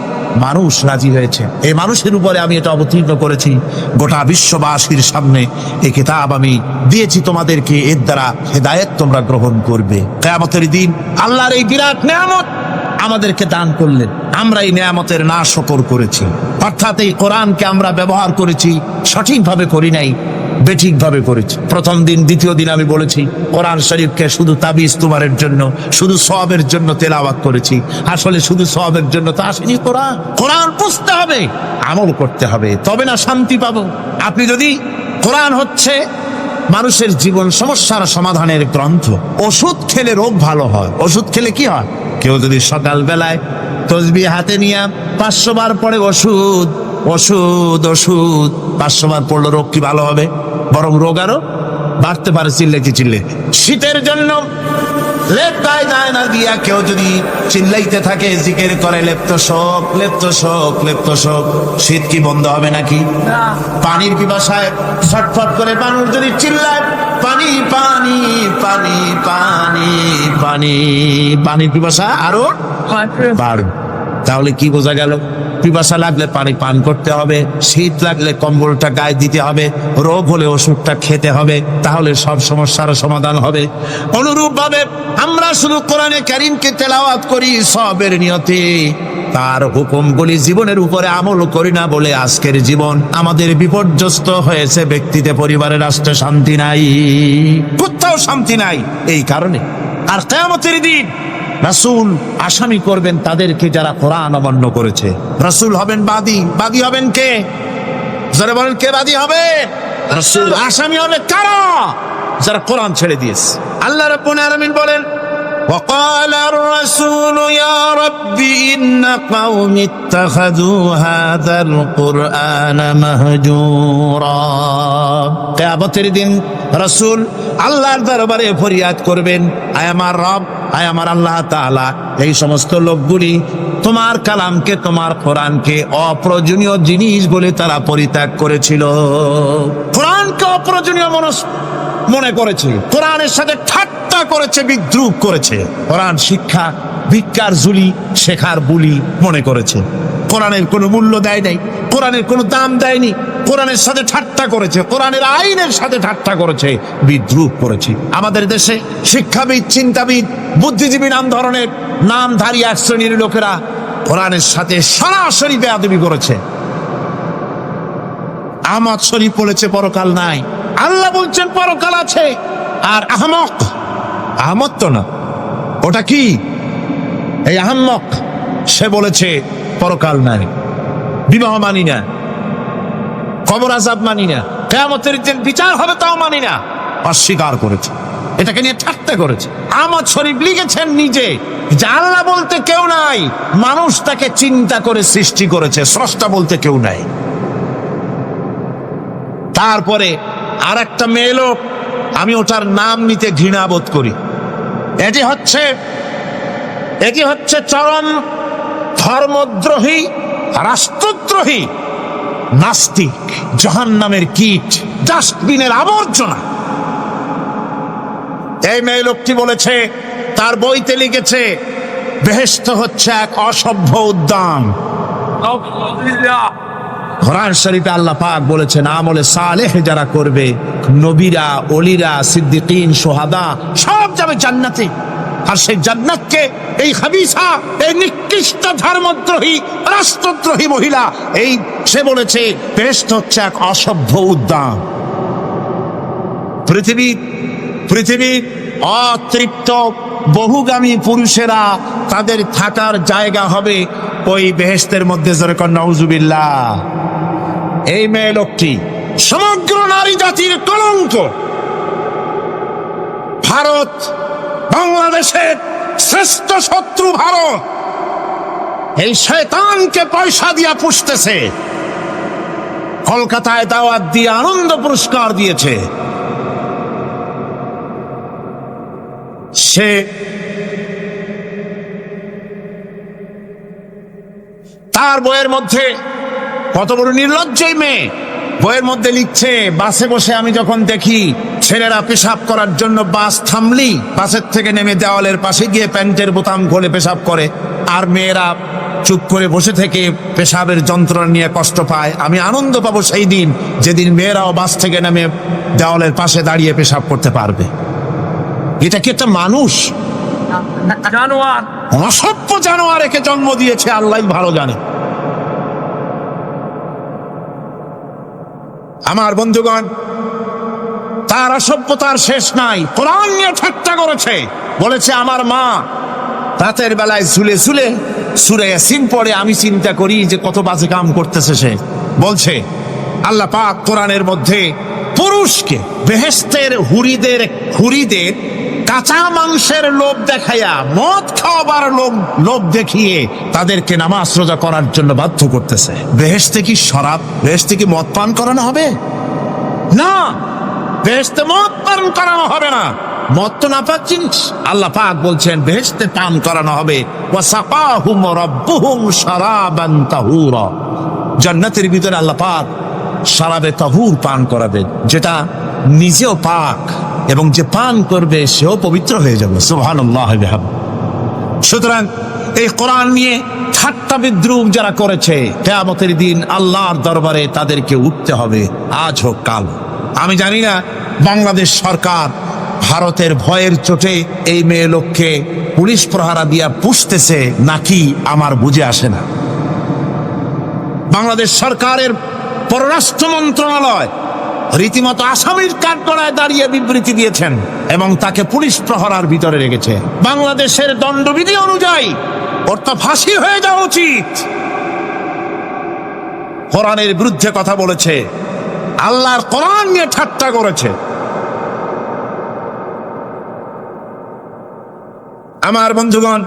মানুষ রাজি হয়েছে। এই মানুষের উপরে আমি এটা অবতীর্ণ করেছি, গোটা বিশ্ববাসীর সামনে এই কিতাব আমি দিয়েছি তোমাদেরকে, এর দ্বারা হেদায়েত তোমরা গ্রহণ করবে। কিয়ামতের দিন আল্লাহর এই বিরাট নিয়ামত আমাদেরকে দান করলেন, আমরা এই নিয়ামতের না শুকর করেছি, অর্থাৎ এই কোরআনকে আমরা ব্যবহার করেছি, সঠিকভাবে করি নাই, বেঠিকভাবে করেছি। প্রথম দিন, দ্বিতীয় দিন আমি বলেছি কোরআন শরীফকে শুধু তাবিজ তুমারের জন্য, শুধু সওয়াবের জন্য তেলাওয়াত করেছি। আসলে শুধু সওয়াবের জন্য তো আসেনি কোরআন। কোরআন বুঝতে হবে, আমল করতে হবে, তবে না শান্তি পাবো। আপনি যদি, কোরআন হচ্ছে মানুষের জীবন সমস্যার সমাধানের গ্রন্থ। ওষুধ খেলে রোগ ভালো হয়। ওষুধ খেলে কি হয়? কেউ যদি সকাল বেলায় তসবিহ হাতে নিয়ে 500 বার পড়ে ওষুধ ওষুধ ওষুধ, 500 বার পড়লো রোগ কি ভালো হবে? বরং রোগ আরো বাড়তে পারে চিল্লে। শীতের জন্য লেপ গায়ে যায় না দিয়া কেউ যদি চিল্লাইতে থাকে, জিকির করে লেপ্ত শোক, শীত কি বন্ধ হবে নাকি? পানির পিপাসায় ছটফট করে মানুষ যদি চিল্লায় পানি পানি পানি পানি পানি, পানির পিপাসা আরো বাড়বে। তাহলে কি বোঝা গেল? পিপাসা লাগলে পানি পান করতে হবে, শীত লাগলে কম্বলটা গায়ে দিতে হবে, রোগ হলে ওষুধটা খেতে হবে, তাহলে সব সমস্যার সমাধান হবে। অনুরূপ ভাবে আমরা শুধু কোরআনে কারীমকে তেলাওয়াত করি সবের নিয়তে, তার হুকুমগুলি জীবনের উপরে আমল করি না বলে আজকের জীবন আমাদের বিপর্যস্ত হয়েছে। ব্যক্তিতে, পরিবারে, রাষ্ট্রে শান্তি নাই, কোথাও শান্তি নাই এই কারণে। আর কিয়ামতের দিন রাসূল আসামি করবেন তাদেরকে যারা কোরআন অমান্য করেছে। রাসূল হবেন বাদী হবেন কে? যারা বলেন কে বাদী হবে? রাসূল। আসামি হবে কারা? যারা কোরআন ছেড়ে দিয়েছে। আল্লাহ রাব্বুল আলামিন বলেন وقال الرسول يا رب إن قوم اتخذوا هذا القرآن مهجورا। কিয়ামতের দিন রাসূল আল্লাহর দরবারে ফরিয়াদ করবেন, আয় আমার রব, আয় আমার আল্লাহ তাআলা, এই সমস্ত লোকগুলি তোমার কালামকে, তোমার কোরআনকে অপ্রয়োজনীয় জিনিস বলে তারা পরিত্যাগ করেছিল। কোরআনকে অপ্রয়োজনীয় মনে করেছে, কোরআনের সাথে ঠাট্টা করেছে, বিদ্রুপ করেছে, কোরআন শিক্ষা ভিক্ষার ঝুলি শেখার বুলি মনে করেছে, কোরআনের কোনো মূল্য দেয় নাই, কোরআনের কোনো দাম দেয়নি, কোরআনের সাথে ঠাট্টা করেছে, কোরআনের আইনের সাথে ঠাট্টা করেছে, বিদ্রুপ করেছে। আমাদের দেশে শিক্ষাবিদ, চিন্তাবিদ, বুদ্ধিজীবী নাম ধরনের নামধারী এক শ্রেণীর লোকেরা কোরআনের সাথে সরাসরি বেয়াদবি করেছে। আহমদ শরীফ বলেছে পরকাল নাই, আল্লাহ বলছেন পরকাল আছে। আর আহমদ তো না, ওটা কি? এই আহম্মক, সে বলেছে পরকাল নাই, বিবাহ মানি না, কবর আযাব মানি না, কিয়ামতের দিন বিচার হবে তাও মানি না, অস্বীকার করেছে, এটাকে নিয়ে ঠাট্টা করেছে। আহমদ শরীফ লিখেছেন নিজে যে আল্লাহ বলতে কেউ নাই, মানুষ তাকে চিন্তা করে সৃষ্টি করেছে, স্রষ্টা বলতে কেউ নাই। তারপরে আর একটা মেয়ে লোক, আমি ওটার নাম নিতে ঘৃণা বোধ করি, এটি হচ্ছে চরম ধর্মদ্রোহী, রাষ্ট্রদ্রোহী, নাস্তিক, জাহান্নামের কীট, ডাস্টবিনের আবর্জনা। এই মেয়ে লোকটি বলেছে, তার বইতে লিখেছে, বেহেশত হচ্ছে এক অসভ্য উদ্যান। কোরআন শরীফে আল্লাহ পাক বলেছেন আমলে সালেহ যারা করবে, নবীরা, ওলিরা, সিদ্দিকিন, শুহাদা সব যাবে জান্নাতে। আর সেই জান্নাতকে এই হাবিসা, এই নিকৃষ্ট ধর্মদ্রোহী, রাষ্ট্রদ্রোহী মহিলা, এই সে বলেছে বেহেশত হচ্ছে এক অসভ্য উদ্যান। পৃথিবীর অতৃপ্ত বহুগামী পুরুষেরা তাদের থাকার জায়গা হবে ওই বেহেশতের মধ্যে। জোরে কর নাউজুবিল্লাহ। এই মেয়ে লোকটি সমগ্র নারী জাতির কলঙ্ক। ভারত বাংলাদেশের শ্রেষ্ঠ শত্রু ভারত এই শয়তানকে পয়সা দিয়া পুষতেছে। কলকাতায় দাওয়াত দিয়ে আনন্দ পুরস্কার দিয়েছে। সে তার বইয়ের মধ্যে, কত বড় নির্লজ্জই মেয়ে, বইয়ের মধ্যে লিখছে, বাসে বসে আমি যখন দেখি ছেলেরা পেশাব করার জন্য বাস থামলি বাসের থেকে নেমে দেওয়ালের পাশে গিয়ে প্যান্টের বোতাম খুলে পেশাব করে, আর মেয়েরা চুপ করে বসে থেকে পেশাবের যন্ত্রণা নিয়ে কষ্ট পায়, আমি আনন্দ পাবো সেই দিন যেদিন মেয়েরাও বাস থেকে নেমে দেওয়ালের পাশে দাঁড়িয়ে পেশাব করতে পারবে। এটা কি একটা মানুষ? জানোয়ার, অসভ্য জানোয়ার একে জন্ম দিয়েছে, আল্লাহ ভালো জানে। আমার বন্ধুগণ, তার অসভ্যতার শেষ নাই। কোরআন নিয়ে ঠাট্টা করেছে, বলেছে আমার মা রাতের বেলায় ঝুলে ঝুলে সূরা ইয়াসিন পড়ে, আমি চিন্তা করি যে কত বাজে কাম করতেছে সে। বলছে আল্লাহ পাক কোরআনের মধ্যে পুরুষকে বেহেশতের হুরিদের কাঁচা মাংসের লোভ দেখাইয়া, মদ খাওয়াবার লোভ দেখিয়ে তাদেরকে নামাজ রোজা করার জন্য বাধ্য করতেছে। বেহেশতে কি শরাব, বেহেশতে কি মদ পান করানো হবে? না, বেহেশতে মদ পান করানো হবে না। মদ তো নাপাক জিনিস। আল্লাহ পাক বলছেন বেহেশতে পান করানো হবে। ওয়াসাকাহুম রাব্বুহুম শারাবান তাহুরা, জান্নাতের ভিতরে আল্লাহ পাক শারাবে তাহুর পান করাবেন, যেটা নিজেও পাক এবং যে পান করবে সেও পবিত্র হয়ে যাবে। সুবহানাল্লাহ। সুতরাং এই কোরআন নিয়ে ঠাট্টা বিদ্রুপ যারা করেছে, কিয়ামতের দিন আল্লাহর দরবারে তাদেরকে উঠতে হবে, আজ হোক কাল। আমি জানি না বাংলাদেশ সরকার ভারতের ভয়ের চোটে এই মেয়ে লোককে পুলিশ প্রহারা দিয়া পুষতেছে নাকি আমার বুঝে আসে না। বাংলাদেশ সরকারের পররাষ্ট্র মন্ত্রণালয় রীতিমতো আসামির কাঠগড়ায় দাঁড়িয়ে বিবৃতি দিয়েছেন এবং তাকে পুলিশ প্রহরার ভিতরে রেখেছে। বাংলাদেশের দণ্ডবিধি অনুযায়ী ওর তো ফাঁসি হয়ে যাওয়া উচিত। কোরআনের বিরুদ্ধে কথা বলেছে, আল্লাহর কোরআন নিয়ে ঠাট্টা করেছে। আমার বন্ধুগণ,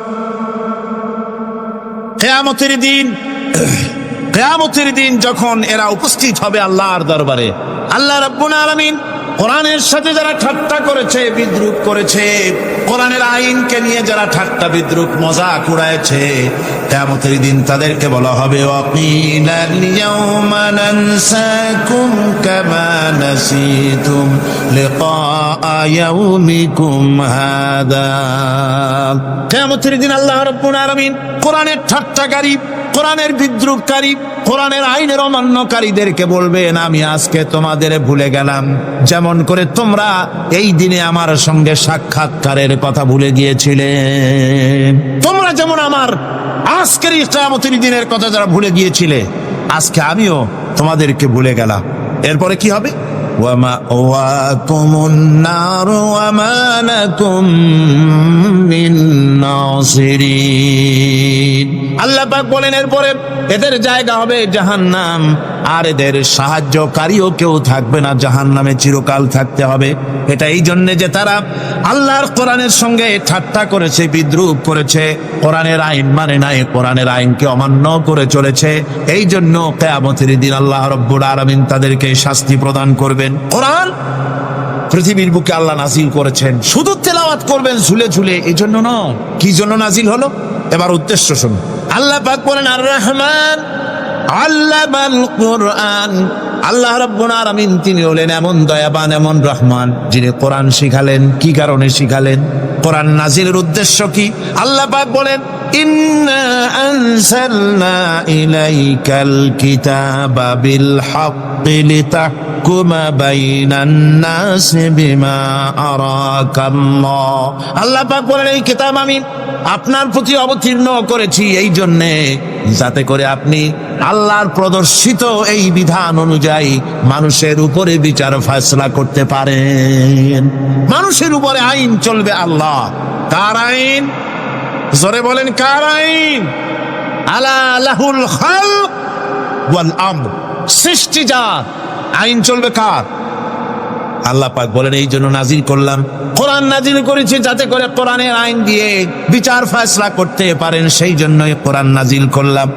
কিয়ামতের দিন যখন এরা উপস্থিত হবে আল্লাহর দরবারে, আল্লাহ রাব্বুল আলামিন কোরআনের সাথে যারা ঠাট্টা করেছে, বিদ্রুপ করেছে, কোরআনের আইনকে নিয়ে যারা ঠাট্টা বিদ্রুপ মজাক উড়াইছে, কিয়ামতের দিন তাদেরকে বলা হবে ওয়াকিলাল ইয়াউমা নানসাকুম কামা নাসিতুম লিকা ইয়াউমিকুম হাদা। কিয়ামতের দিন আল্লাহ রাব্বুল আলামিন কোরআনের ঠাট্টাকারী, কোরআনের বিদ্রুপকারী, কোরআনের আইনের অমান্যকারীদেরকে বলবেন আমি আজকে তোমাদের ভুলে গেলাম, যেমন করে তোমরা এই দিনে আমার সঙ্গে সাক্ষাৎকারের কথা ভুলে গিয়েছিলে। তোমরা যেমন আমার আজকের এই কিয়ামতের দিনের কথা যারা ভুলে গিয়েছিলে, আজকে আমিও তোমাদেরকে ভুলে গেলাম। এরপরে কি হবে? ওয়ামাওয়াকুমুন নার ওয়ামা লাকুম মিন নাসিরিন। আল্লাহ পাক বলেন এরপরে এদের জায়গা হবে জাহান্নাম, আর এদের সাহায্যকারীও কেউ থাকবে না, জাহান্নামে চিরকাল থাকতে হবে। এটা এই জন্য যে তারা আল্লাহর কোরআনের সঙ্গে ঠাট্টা করেছে, বিদ্রুপ করেছে, কোরআনের আইন মানে নাই, কোরআনের আইনকে অমান্য করে চলেছে। এই জন্য কিয়ামতের দিন আল্লাহ রাব্বুল আলামিন তাদেরকে শাস্তি প্রদান করবেন। কোরআন পৃথিবীর বুকে আল্লাহ নাজিল করেছেন, শুধু তেলাওয়াত করবেন ঝুলে ঝুলে, এই জন্য নয়। কি জন্য নাজিল হলো? এবার উদ্দেশ্য শুনুন। আল্লাহ পাক বলেন আর রহমান আল্লামাল কোরআন। আল্লাহ রাব্বুল আলামিন তিনি হলেন এমন দয়াবান, এমন রহমান, যিনি কোরআন শিখালেন। কি কারণে শিখালেন? কোরআন নাজিলের উদ্দেশ্য কি? আল্লাহ পাক বলেন ইন্না আনজালনা ইলাইকাল কিতাবা বিল হাক্কি লিতাহকুমা বাইনান নাসি বিমা আরাকাল্লাহ। আল্লাহ পাক বলেন এই কিতাব আমি আপনার প্রতি অবতীর্ণ করেছি এই জন্যে যাতে করে আপনি আল্লাহর প্রদর্শিত এই বিধান অনুযায়ী মানুষের উপরে বিচার ফয়সালা করতে পারেন। মানুষের উপরে আইন চলবে আল্লাহ। কার আইন? জোরে বলেন কার আইন? আলা লাহুল খালক ওয়াল আমর। সৃষ্টি যার, আইন চলবে কার? আল্লাহ পাক বলেন এই জন্য নাজিল করলাম, কোরআন নাজিল করেছি যাতে করে কোরআনের আইন দিয়ে বিচার ফয়সালা করতে পারেন, সেই জন্যই কোরআন নাজিল করলাম।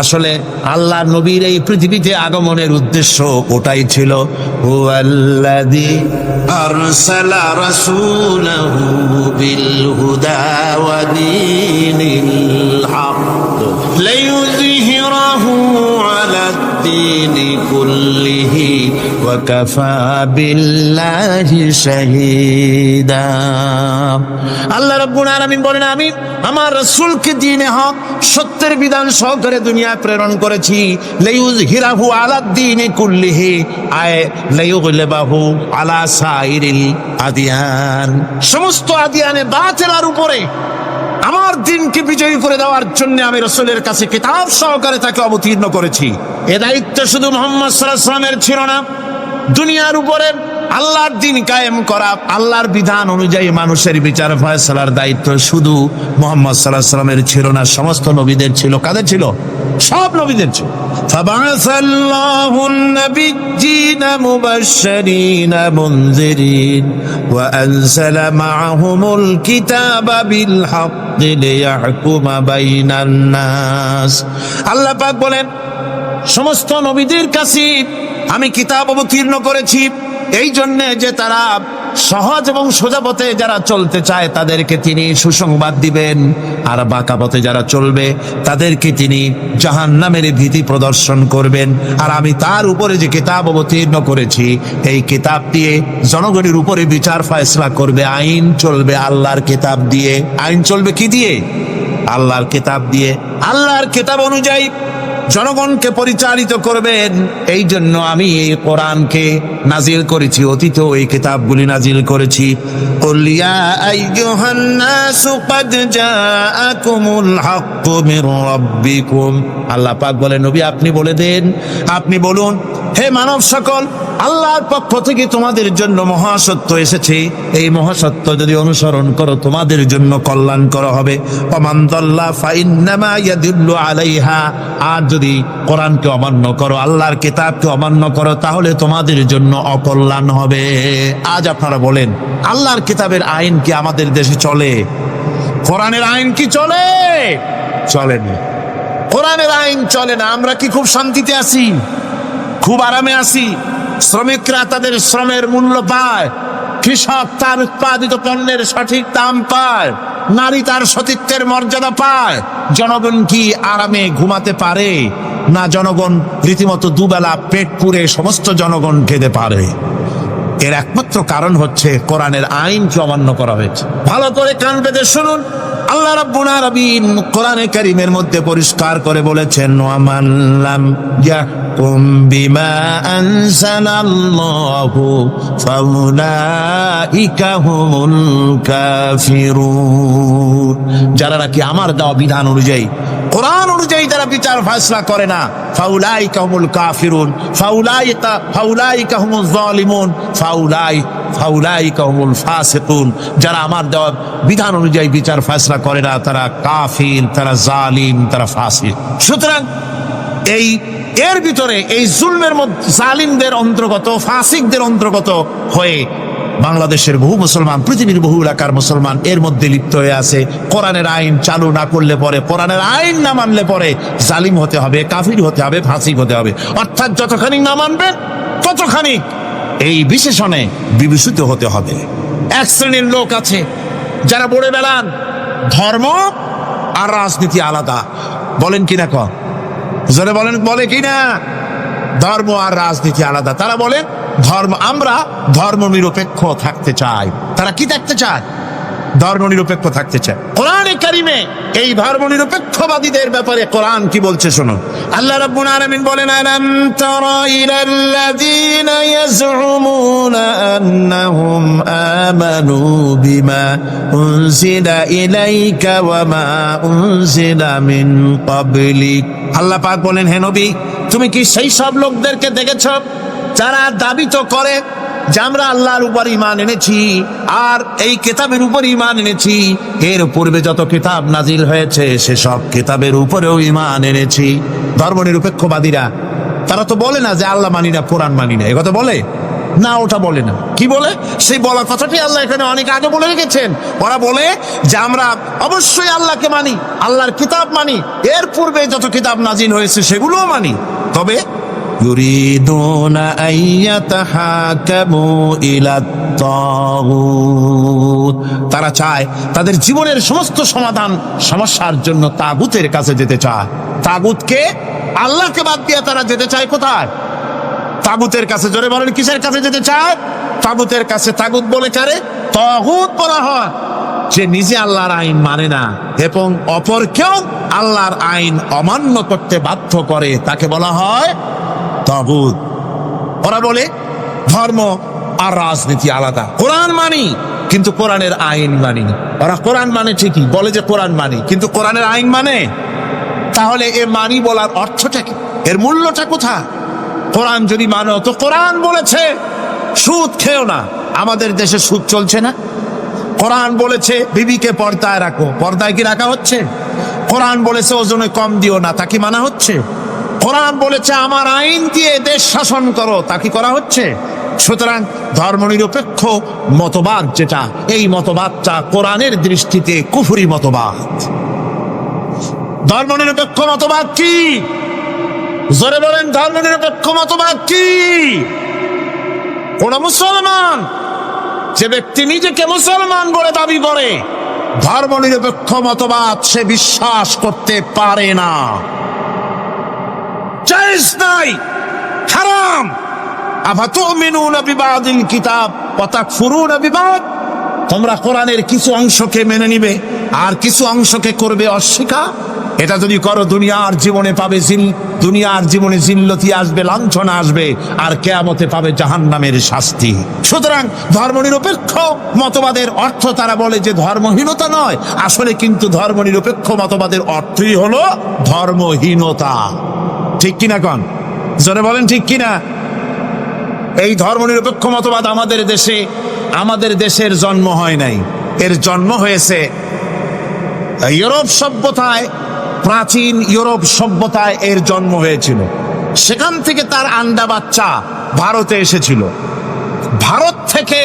আসলে আল্লাহ নবীর এই পৃথিবীতে আগমনের উদ্দেশ্য ওটাই ছিল। হুয়াল্লাযী আরসালা রাসূলাহু বিল হুদা ওয়া দীনিল হক লিইয়ুযহিরাহু আলাদ দীনি কুল্লিহি ওয়া কাফা বিল্লাহি শাহীদা। আল্লাহ রাব্বুল আলামিন বলেন আমি আমার রাসূলকে দ্বীনে হক, সত্যের বিধান সহকারে দুনিয়ায় প্রেরণ করেছি। লিইয়ুযহিরাহু আলাদ দীনি কুল্লিহি আয় লিইয়ুগলিবাহু আলা সাইরিল আদিয়ান। সমস্ত আদিয়ানে বাতিলের উপরে আমার দিনকে বিজয়ী করে দেওয়ার জন্য আমি রাসূলের কাছে কিতাব সহকারে তাকে অবতীর্ণ করেছি। এ দায়িত্ব শুধু মুহাম্মদ সাল্লাল্লাহু আলাইহি ওয়াসাল্লামের ছিল না, দুনিয়ার উপরে আল্লাহর দিন কায়েম করা, আল্লাহর বিধান অনুযায়ী মানুষের বিচার ফয়সালার দায়িত্ব শুধু মুহাম্মদ সাল্লাল্লাহু আলাইহি ওয়াসাল্লামের ছিল না, সমস্ত নবীদের ছিল। কাদের ছিল? সব নবীদের ছিল। فبعث الله النبيين مبشرين منذرين وأنزل معهم الكتاب بالحق ليحكم بين الناس আল্লাহ পাক বলেন সমস্ত নবীদের কাছে আমি কিতাব অবতীর্ণ করেছি এই জন্য যে তারা সহজ এবং সোজা পথে যারা চলতে চায় তাদেরকে তিনি সুসংবাদ দিবেন, আর বাঁকা পথে যারা চলবে তাদেরকে তিনি জাহান্নামের ভীতি প্রদর্শন করবেন। আর আমি তার উপরে যে কিতাব অবতীর্ণ করেছি এই কিতাব দিয়ে জনগণের উপরে বিচার ফয়সলা করবে, আইন চলবে আল্লাহর কিতাব দিয়ে। আইন চলবে কি দিয়ে? আল্লাহর কিতাব দিয়ে। আল্লাহর কিতাব অনুযায়ী জনগণকে পরিচালিত করবেন। এই জন্য আমি এই কোরআনকে নাজিল করেছি, অতীত এই কিতাবগুলি নাজিল করেছি। কুল ইয়া আইয়ুহান নাসু ক্বাদ জাআকুমুল হাক্কু মির রাব্বিকুম। আল্লাহ পাক বলেন নবী আপনি বলে দেন, আপনি বলুন হে মানব সকল, আল্লাহর পক্ষ থেকে তোমাদের জন্য মহাসত্য এসেছে, এই মহাসত্য যদি অনুসরণ করো তোমাদের জন্য কল্যাণকর হবে। ওমান দাল্লা ফাইন্নামা ইয়াদুল্লু আলাইহা, আর যদি কোরআনকে অমান্য করো, আল্লাহর কিতাবকে অমান্য করো, তাহলে তোমাদের জন্য অকল্যাণ হবে। আজ আপনারা বলেন আল্লাহর কিতাবের আইন কি আমাদের দেশে চলে? কোরআনের আইন কি চলে? চলে না। কোরআনের আইন চলে না। আমরা কি খুব শান্তিতে আছি? খুব আরামে আছি? শ্রমিকরা তাদের শ্রমের মূল্য পায়, কৃষক তার উৎপাদিত পণ্যের সঠিক দাম পায়, নারী তার সতীত্বের মর্যাদা পায়। জনগণ কি আরামে ঘুমাতে পারে? না, জনগণ রীতিমতো দুবেলা পেট পুরে সমস্ত জনগণ খেতে পারে। এর একমাত্র কারণ হচ্ছে কোরআনের আইনকে অমান্য করা হয়েছে। ভালো করে কান পেতে শুনুন, আল্লাহ রাব্বুল আলামিন কোরআনে কারীমের মধ্যে পরিষ্কার করে বলেছেন ওয়ামান লাম ইয়াহকুম বিমা আনজালাল্লাহু ফাউলাইকা হুমুল কাফিরুন। যারা নাকি আমার দেওয়া বিধান অনুযায়ী, কোরআন অনুযায়ী যারা বিচার ফয়সালা করে না, ফাউলাইকা হুমুল কাফিরুন, ফাউলাইকা হুমুজ জালিমুন, ফাউলাইকা হুমুল ফাসিকুন। যারা আমার দেওয়া বিধান অনুযায়ী বিচার ফয়সালা করে না তারা কাফির, তারা জালিম, তারা ফাসিক। সুতরাং এর ভিতরে এই জুলমের মধ্যে জালিমদের অন্তর্গত, ফাসিকদের অন্তর্গত হয়ে বাংলাদেশের বহু মুসলমান, পৃথিবীর বহু এলাকার মুসলমান এর মধ্যে লিপ্ত হয়ে আছে। কোরআনের আইন চালু না করলে পরে, কোরআনের আইন না মানলে পরে জালিম হতে হবে, কাফির হতে হবে, ফাসিক হতে হবে। অর্থাৎ যতখানি না মানবে ততখানি এই বিশেষণে বিভূষিত হতে হবে। এক শ্রেণীর লোক আছে যারা বলে বেড়ান ধর্ম আর রাজনীতি আলাদা। বলেন কিনা? জোরে বলেন, বলে কিনা? ধর্ম আর রাজনীতি আলাদা। তারা বলে আমরা ধর্ম নিরপেক্ষ থাকতে চাই। তারা কি থাকতে চায়? ধর্ম নিরপেক্ষ থাকতে চায়। কোরআনে কারিমে এই ধর্ম নিরপেক্ষবাদীদের ব্যাপারে কোরআন কি বলছে শুনুন। আল্লাহ রাব্বুল আলামিন বলেন আলাম তারা ইলাল্লাযীনা ইয়াজউমুনা আন্নাহুম আমানু বিমা উনজিলা ইলাইকা ওয়া মা উনজিলা মিন ক্বাবলিক। আল্লাহ পাক বলেন হে নবী, তুমি কি সেই সব লোকদেরকে দেখেছো যারা দাবি তো করে যে আমরা আল্লাহর উপর ঈমান এনেছি আর এই কিতাবের উপর ঈমান এনেছি, এর পূর্বে যত কিতাব নাজিল হয়েছে সেসব কিতাবের উপরেও ঈমান এনেছি। ধর্ম নিরপেক্ষবাদীরা তারা তো বলে না যে আল্লাহ মানি না, কোরআন মানি না, একথা বলে না, ওটা বলে না। কি বলে? সেই বলা কথাটি আল্লাহ এখানে অনেক আগে বলে রেখেছেন। ওরা বলে যে আমরা অবশ্যই আল্লাহকে মানি, আল্লাহর কিতাব মানি, এর পূর্বে যত কিতাব নাজিল হয়েছে সেগুলোও মানি, তবে ইউরিদুনা আইয়াতাহাকামু ইলাত তাগুত, তারা চায় তাদের জীবনের সমস্ত সমাধান সমস্যার জন্য তাগুতের কাছে যেতে চায়। তাগুতকে, আল্লাহকে বাদ দিয়ে তারা যেতে চায় কোথায়? তাগুতের কাছে। জোরে বলেন, কিসের কাছে যেতে চায়? তাগুতের কাছে। তাগুত বলে কারে? তাগুত বলা হয় যে নিজে আল্লাহর আইন মানে না এবং অপরকেও আল্লাহর আইন অমান্য করতে বাধ্য করে, তাকে বলা হয় তাগুত। ওরা বলে ধর্ম আর রাজনীতি আলাদা। কোরআন মানি কিন্তু কোরআনের আইন মানি না। ওরা কোরআন মানে ঠিকই, বলে যে কোরআন মানি, কিন্তু কোরআনের আইন মানে। তাহলে এ মানি বলার অর্থটা কি? এর মূল্যটা কোথায়? কোরআন যদি মানো তো কোরআন বলেছে সুদ খেও না, আমাদের দেশে সুদ চলছে না। কোরআন বলেছে বিবিকে পর্দায় রাখো, পর্দায় কি রাখা হচ্ছে? কোরআন বলেছে ওজনে কম দিও না, তা কি মানা হচ্ছে? কোরআন বলেছে আমার আইন দিয়ে দেশ শাসন করো, তা কি করা হচ্ছে? সুতরাং ধর্মনিরপেক্ষ মতবাদ যেটা, এই মতবাদটা কোরআনের দৃষ্টিতে কুফরি মতবাদ। ধর্মনিরপেক্ষ মতবাদ কি? জোরে বলেন, ধর্মনিরপেক্ষ মতবাদ কি? কোন মুসলমান, যে ব্যক্তি নিজেকে মুসলমান বলে দাবি করে, ধর্মনিরপেক্ষ মতবাদ সে বিশ্বাস করতে পারে না, জায়েজ নাই, হারাম। আফাতুমিনুনা বিবাদিল কিতাব ওয়া তাকফুরুনা বিবাদ, তোমরা কোরআনের কিছু অংশকে মেনে নিবে আর কিছু অংশকে করবে অস্বীকার। এটা যদি করো দুনিয়ার জীবনে পাবে দুনিয়ার জীবনে জিল্লতি আসবে, লাঞ্ছনা আসবে, আর কিয়ামতে পাবে জাহান্নামের শাস্তি। সুতরাং ধর্মনিরপেক্ষ মতবাদের অর্থ তারা বলে যে ধর্মহীনতা নয়, আসলে কিন্তু ধর্মনিরপেক্ষ মতবাদের অর্থই হলো ধর্মহীনতা। ঠিক কিনা কন? জোরে বলেন ঠিক কিনা? এই ধর্মনিরপেক্ষ মতবাদ আমাদের দেশের জন্ম হয় নাই, এর জন্ম হয়েছে ইউরোপ সভ্যতায়। প্রাচীন ইউরোপ সভ্যতায় এর জন্ম হয়েছিল, সেখান থেকে তার আন্ডা বাচ্চা ভারতে এসেছিল। ভারত থেকে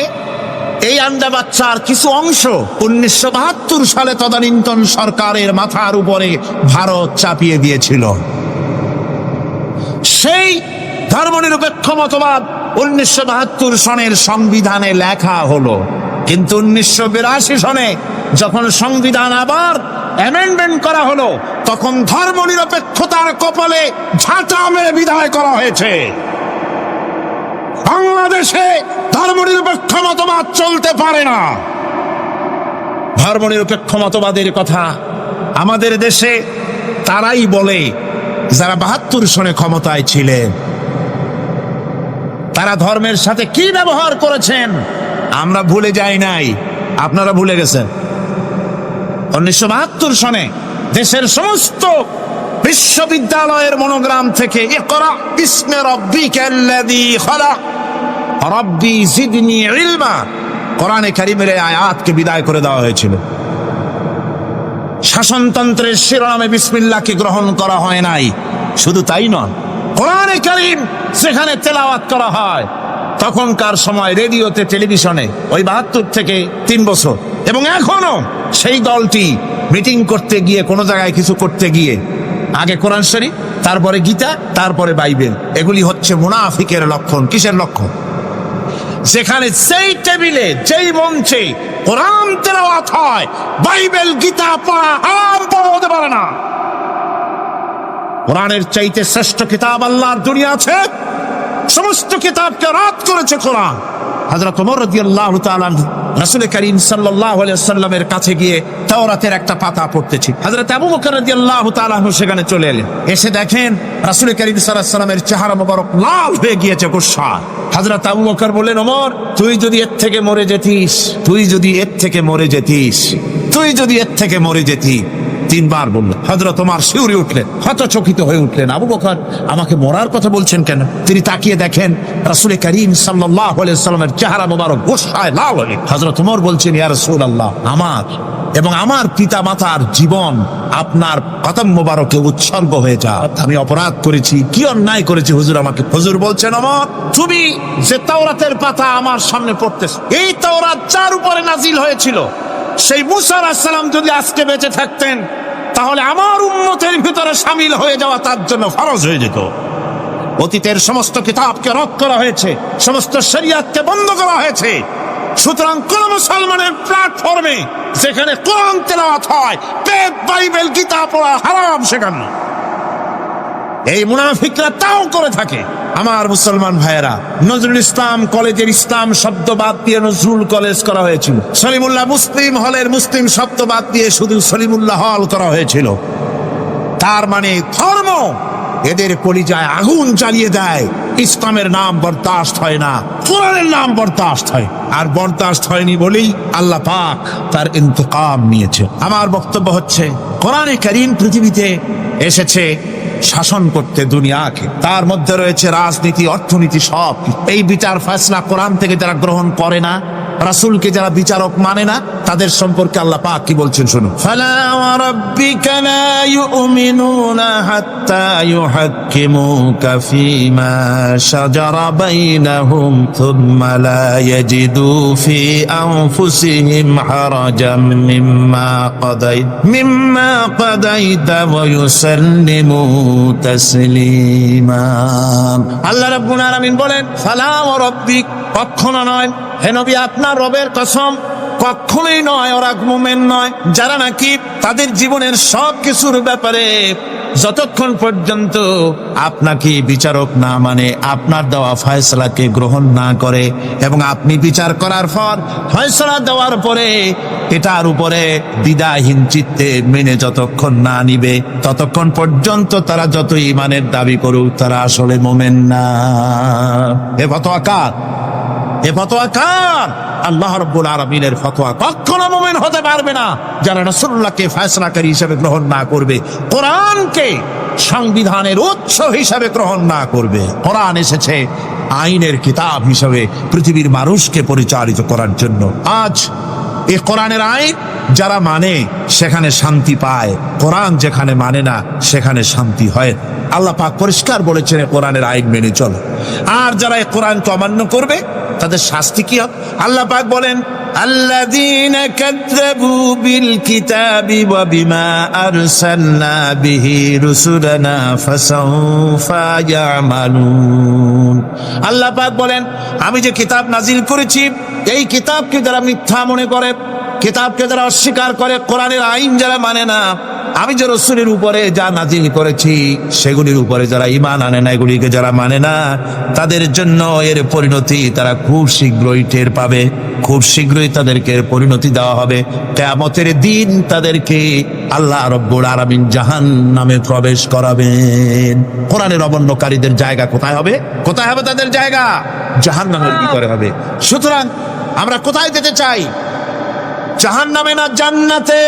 এই আন্ডা বাচ্চার কিছু অংশ 1972 সালে তদানীন্তন সরকারের মাথার উপরে ভারত চাপিয়ে দিয়েছিল। সেই ধর্মনিরপেক্ষ মতবাদ 1972 সনের সংবিধানে লেখা হলো, কিন্তু 1982 সনে যখন সংবিধান আবার অ্যামেন্ডমেন্ট করা হলো, তখন ধর্মনিরপেক্ষতার কপালে ঝাঁটা মেরে বিদায় করা হয়েছে। বাংলাদেশে ধর্মনিরপেক্ষ মতবাদ চলতে পারে না। ধর্মনিরপেক্ষ মতবাদের কথা আমাদের দেশে তারাই বলে যারা 72 সনে ক্ষমতায় ছিলেন। তারা ধর্মের সাথে কি ব্যবহার করেছেন আমরা ভুলে যাই নাই, আপনারা ভুলে গেছেন। 1972 সনে দেশের সমস্ত বিশ্ববিদ্যালয়ের মনোগ্রাম থেকে ইকরা বিসমি রাব্বিকাল্লাযী খালাক রাব্বি জিদনি ইলমা, কোরআনে কারীমের আয়াতকে বিদায় করে দেওয়া হয়েছিল। শাসনতন্ত্রের শিরোনামে বিসমিল্লাহকে গ্রহণ করা হয় নাই। শুধু তাই নয়, কোরআনে কারীম সেখানে তেলাওয়াত করা হয় তখনকার সময় রেডিওতে, টেলিভিশনে, ওই 72 থেকে 3 বছর। এবং এখনো সেই দলটি মিটিং করতে গিয়ে, কোনো জায়গায় কিছু করতে গিয়ে, আগে কোরআন শরীফ, তারপরে গীতা, তারপরে বাইবেল, এগুলি হচ্ছে মুনাফিকের লক্ষণ। কিসের লক্ষণ? যেখানে যেই টেবিলে, যেই মঞ্চে কোরআন তেলাওয়াত হয়, বাইবেল গীতা পড়া হারাম, পড়া হতে পারে না। কোরআনের চাইতে শ্রেষ্ঠ কিতাব আল্লাহর দুনিয়া আছে? সমস্ত কিতাবকে রাত করেছে কোরআন। হযরত ওমর রাদিয়াল্লাহু তাআলা রাসূল করিম সাল্লাল্লাহু আলাইহি ওয়াসাল্লামের কাছে গিয়ে তাওরাতের একটা পাতা পড়তেছি। হযরত আবু বকর রাদিয়াল্লাহু তাআলা সেখানে চলে এলেন। এসে দেখেন রাসূল করিম সাল্লাল্লাহু আলাইহি ওয়াসাল্লামের চেহারা মোবারক লাল হয়ে গিয়েছে গুসায়। হযরত আবু বকর বললেন, ওমর, তুই যদি এর থেকে মরে যেতিস, তুই যদি এর থেকে মরে যেতিস, তুই যদি এর থেকে মরে যেতি। 3 বার বললেন। হযরত ওমর শিউরে উঠলেন, হতচকিত হয়ে উঠলেন। আবু বকর আমাকে মরার কথা বলছেন কেন? তিনি তাকিয়ে দেখেন রাসূল করিম সাল্লাল্লাহু আলাইহি ওয়াসাল্লামের চেহারা মোবারক গোসায় লাল হয়ে। হযরত ওমর বলছেন, ইয়া রাসূলুল্লাহ, আমার এবং আমার পিতা মাতার জীবন আপনার কদম মোবারকে উৎসর্গ হয়ে যা। আমি অপরাধ করেছি, কি অন্যায় করেছি হুজুর আমাকে? হুজুর বলছেন, ওমর, তুমি যে তাওরাতের পাতা আমার সামনে পড়তেছ, এই তাওরাত যার উপরে নাজিল হয়েছিল, সেই মুসা আলাইহিস সালাম যদি আজকে বেঁচে থাকতেন, তাহলে আমার উম্মতের ভিতরে শামিল হয়ে যাওয়া তার জন্য ফরজ হয়ে যেত। অতীতের সমস্ত কিতাবকে রদ করা হয়েছে, সমস্ত শরিয়াতকে বন্ধ করা হয়েছে। সুতরাং কোন মুসলমানের প্ল্যাটফর্মে যেখানে কোরআন তেলাওয়াত হয়, বেদ, বাইবেল, গীতা পড়া হারাম সেখানে। এই মুনাফিকরা তাও করে থাকে। আমার মুসলমান ভাইয়েরা, নজরুল ইসলাম কলেজের ইসলাম শব্দ বাদ দিয়ে নজরুল কলেজ করা হয়েছিল। সলিমুল্লাহ মুসলিম হলের মুসলিম শব্দ বাদ দিয়ে শুধু সলিমুল্লাহ হল করা হয়েছিল। তার মানে ধর্ম এদের কলিজায় আগুন জ্বালিয়ে দেয়। ইসলামের নাম বরদাস্ত হয় না, কোরআনের নাম বরদাস্ত হয়। আর বরদাস্ত হয়নি বলেই আল্লাহ পাক তার ইন্তেকাম নিয়েছে। আমার বক্তব্য হচ্ছে, কোরআনে কারীম পৃথিবীতে এসেছে শাসন করতে দুনিয়াকে। তার মধ্যে রয়েছে রাজনীতি, অর্থনীতি, সব। এই বিচার ফয়সালা কোরআন থেকে যারা গ্রহণ করে না, রাসূলকে যারা বিচারক মানে না, তাদের সম্পর্কে আল্লাহ পাক কি বলছেন শুনুন। ফালা ওয়া রাব্বিকা লা ইউমিনুনা হাত্তা ইউহাক্কিমুকা ফীমা শাজারা বাইনাহুম থুম্মা লা ইয়াজিদু ফি আনফুসিহিম হারাজাম মিম্মা কাদাইতা ওয়া ইউসাল্লিমু তাসলিমা। আল্লাহ রাব্বুল আলামিন বলেন, ফালা ওয়া রাব্বিক, কখনো নয় হে নবী, আপনার রবের কসম, কখনোই নয়, ওরা মুমিন নয় যারা নাকি তাদের জীবনের সব কিছুর ব্যাপারে যতক্ষণ পর্যন্ত আপনাকে বিচারক না মানে, আপনার দেওয়া ফয়সালাকে গ্রহণ না করে, এবং আপনি বিচার করার পর ফয়সালা দেওয়ার পরে এটার উপরে দ্বিধাহীন চিত্তে মেনে যতক্ষণ না নিবে, ততক্ষণ পর্যন্ত তারা যত ঈমানের দাবি করুক, তারা আসলে মুমিন না। এ ফতোয়া কার? এ ফতোয়া কার? আল্লাহ রাব্বুল আলামিনের ফতোয়া। কখনো মুমিন হতে পারবে না যারা রাসূলুল্লাহকে ফয়সালাকারী হিসেবে গ্রহণ না করবে, কোরআনকে সংবিধানের উৎস হিসেবে গ্রহণ না করবে। কোরআন এসেছে আইনের কিতাব হিসেবে পৃথিবীর মানুষকে পরিচালিত করার জন্য। আজ এই কোরআনের আইন যারা মানে সেখানে শান্তি পায়, কোরআন যেখানে মানে না সেখানে শান্তি হয়। আল্লাহ পাক পরিষ্কার বলেছেন কোরআনের আইন মেনে চলো। আর যারা এই কোরআনকে অমান্য করবে তাদের শাস্তি কি হবে? আল্লাহ পাক বলেন, আল্লাযীনা কাযযাবু বিল কিতাবি ওয়া বিমা আরসালনা বিহি রুসুলানা ফাসাউফা ইয়ামালুন। আল্লাহ পাক বলেন, আমি যে কিতাব নাজিল করেছি, এই কিতাবকে যারা মিথ্যা মনে করে, কিতাবকে যারা অস্বীকার করে, কোরআনের আইন যারা মানে না, আমি যে রসুলের উপরে যা নাজিল করেছি সেগুলির উপরে যারা ঈমান আনে না, এগুলিকে যারা মানে না, তাদের জন্য এর পরিণতি তারা খুব শীঘ্রই টের পাবে। খুব শীঘ্রই তাদেরকে এর পরিণতি দেওয়া হবে। কিয়ামতের দিন তাদেরকে আল্লাহ রাব্বুল আলামিন জাহান্নামে প্রবেশ করাবেন। কোরআনের অবমাননাকারীদের জায়গা কোথায় হবে? কোথায় হবে তাদের জায়গা? জাহান্নামের ভিতরে হবে। সুতরাং আমরা কোথায় যেতে চাই? জাহান্নামে না জান্নাতে?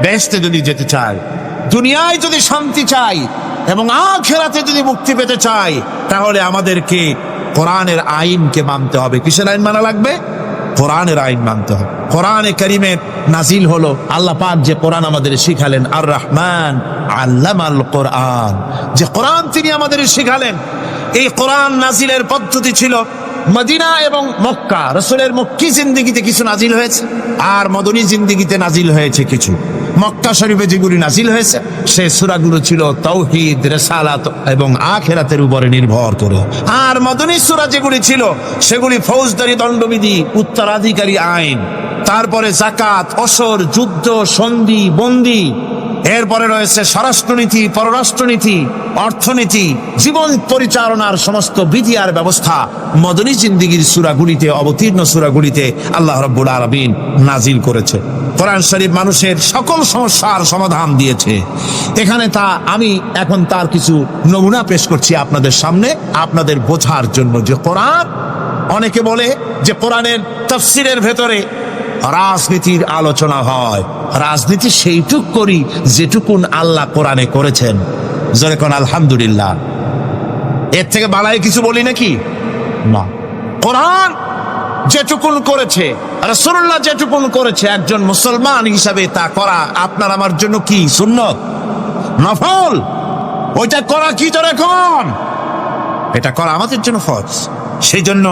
বেহেশতে যদি যেতে চাই, দুনিয়ায় যদি শান্তি চাই এবং আখিরাতে যদি মুক্তি পেতে চাই, তাহলে আমাদেরকে কোরআনের আইনকে মানতে হবে। কিসের আইন মানা লাগবে? কোরআনের আইন মানতে হবে। কোরআনে কারিমে নাজিল হলো, আল্লাহ পাক যে কোরআন আমাদের শিখালেন, আর রহমান আল্লামাল কোরআন, যে কোরআন তিনি আমাদের শিখালেন। এই কোরআন নাজিলের পদ্ধতি ছিল মদিনা এবং মক্কা। রাসূলের মক্কি জিন্দেগিতে কিছু নাজিল হয়েছে, আর মদনী জিন্দেগিতে নাজিল হয়েছে কিছু। মক্কা শরীফে যেগুলি নাজিল হয়েছে সেই সূরাগুলো ছিল তাওহীদ, রিসালাত এবং আখিরাতের উপরে নির্ভর করে। আর মদনী সূরা যেগুলি ছিল সেগুলি ফৌজদারি দণ্ডবিধি, উত্তরাধিকারী আইন, তারপরে যাকাত, অসর, যুদ্ধ, সন্ধি, বন্দী, এরপরে রয়েছে স্বরাষ্ট্রনীতি, পররাষ্ট্রনীতি, অর্থনীতি, জীবন পরিচালনার সমস্ত বিধি আর ব্যবস্থা মদনী জিন্দেগির সূরাগুলিতে, অবতীর্ণ সূরাগুলিতে আল্লাহ রাব্বুল আলামিন নাজিল করেছে। কোরআন শরীফ মানুষের সকল সমস্যার সমাধান দিয়েছে। এখানে আমি এখন তার কিছু নমুনা পেশ করছি আপনাদের সামনে, আপনাদের বোঝার জন্য যে কোরআন। অনেকে বলে যে কোরআনের তাফসীরের ভেতরে রাজনীতির আলোচনা হয়। রাজনীতি সেইটুক করি যেটুকুন আল্লাহ কোরআনে করেছেন। জোরে কোন আলহামদুলিল্লাহ। এর থেকে বালাই কিছু বলি নাকি? না। কোরআন যেটুকুন করেছে, রাসূলুল্লাহ যেটুকুন করেছে, একজন মুসলমান হিসাবে তা করা আপনার আমার জন্য কি? সুন্নত, নফল। ওইটা করা কি জোরে কোন? এটা করা আমাদের জন্য ফরজ। সেই জন্য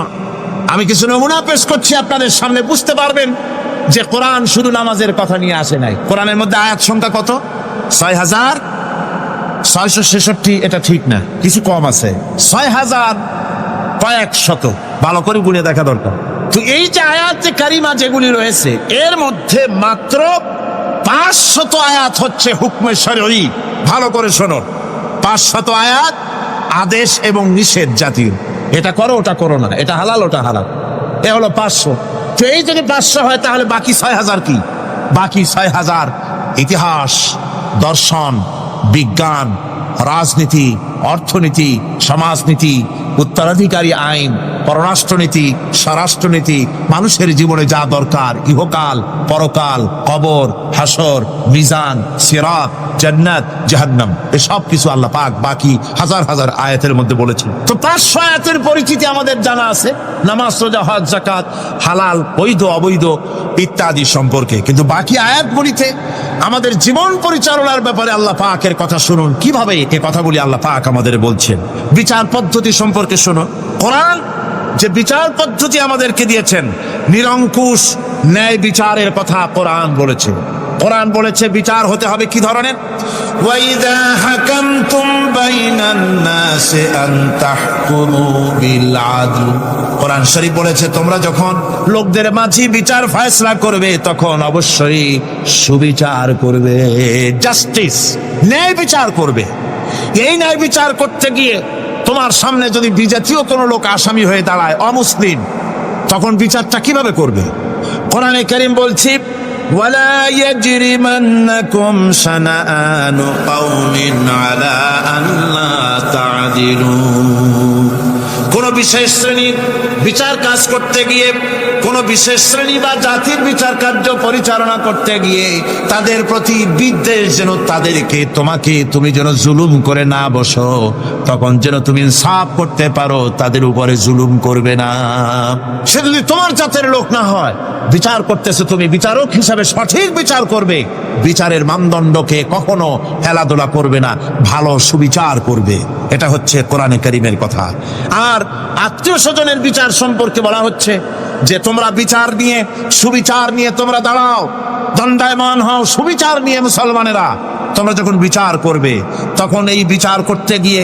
আমি কিছু নমুনা পেশ করছি আপনাদের সামনে, বুঝতে পারবেন যে কোরআন শুধু নামাজের কথা নিয়ে আসে নাই। কোরআনের মধ্যে আয়াত সংখ্যা কত? ৬,৬৬৬। এটা ঠিক না, কিছু কম আছে। ৬,০০০ কয়েক শত, ভালো করে গুনে দেখা দরকার। তো এই যে আয়াত কারিমা যেগুলি রয়েছে, এর মধ্যে মাত্র ৫০০ আয়াত হচ্ছে হুকমে শরঈ। ভালো করে শোনো, ৫০০ আয়াত আদেশ এবং নিষেধ জাতীয়। এটা করো, ওটা করো না, এটা হালাল, ওটা হালাল। এ হলো ৫০০। তো এই যদি ৫০০ হয় তাহলে বাকি ৬,০০০ কি? বাকি ৬,০০০ ইতিহাস, দর্শন, বিজ্ঞান, রাজনীতি, অর্থনীতি, সমাজনীতি, উত্তরাধিকারী আইন, পররাষ্ট্রনীতি, স্বরাষ্ট্রনীতি, মানুষের জীবনে যা দরকার, ইহকাল, পরকাল, কবর, হাসর, মিজান, সিরাত, জান্নাত, জাহান্নাম, এসব কিছু আল্লাহ পাক বাকি হাজার হাজার আয়াতের মধ্যে বলেছেন। তো 500 আয়াতের পরিচিতি আমাদের জানা আছে, নামাজ, রোজা, হজ, যাকাত, হালাল, বৈধ, অবৈধ ইত্যাদি সম্পর্কে। কিন্তু বাকি আয়াতগুলিতে আমাদের জীবন পরিচালনার ব্যাপারে আল্লাহ পাকের কথা শুনুন, কিভাবে এ কথাগুলি আল্লাহ পাক আমাদের বলছেন। বিচার পদ্ধতি সম্পর্কে শুনো। কোরআন যে বিচার পদ্ধতি আমাদেরকে দিয়েছেন, নিরঙ্কুশ ন্যায় বিচারের কথা কোরআন বলেছে। কোরআন বলেছে বিচার হতে হবে কি ধরনের? ওয়াইদা হাকামতুম বাইনান নাসি আন তাহকুমু বিল আদল। কোরআন শরীফ বলেছে তোমরা যখন লোকদের মাঝে বিচার ফয়সালা করবে তখন অবশ্যই সুবিচার করবে, জাস্টিস, ন্যায় বিচার করবে। এই ন্যায় বিচার করতে গিয়ে তোমার সামনে যদি বিজাতীয় কোনো লোক আসামি হয়ে দাঁড়ায়, অমুসলিম, তখন বিচারটা কিভাবে করবে? কোরআনে কারীম বলছে ওয়ালা ইয়াজরিমান্নাকুম শানাআনু কওমিন আলা আল্লা তা'দিলু। কোন বিশেষ শ্রেণীর বিচার কাজ করতে গিয়ে, কোন বিশেষ শ্রেণী বা জাতির বিচার কার্য পরিচালনা করতে গিয়ে তাদের প্রতি বিদ্বেষ যেন তাদেরকে তুমি যেন জুলুম করে না বসো, তখন যেন তুমি ইনসাফ করতে পারো, তাদের উপরে জুলুম করবে না। সে যদি তোমার জাতের লোক না হয়, বিচার করতেছে তুমি বিচারক হিসাবে সঠিক বিচার করবে, বিচারের মানদণ্ডকে কখনো হেলাদোলা করবে না, ভালো সুবিচার করবে। এটা হচ্ছে কোরআনে কারীমের কথা। আর আত্মীয় স্বজনের বিচার সম্পর্কে বলা হচ্ছে যে তোমরা বিচার নিয়ে, সুবিচার নিয়ে তোমরা দাঁড়াও, দণ্ডায়মান হও সুবিচার নিয়ে। মুসলমানেরা তোমরা যখন বিচার করবে তখন এই বিচার করতে গিয়ে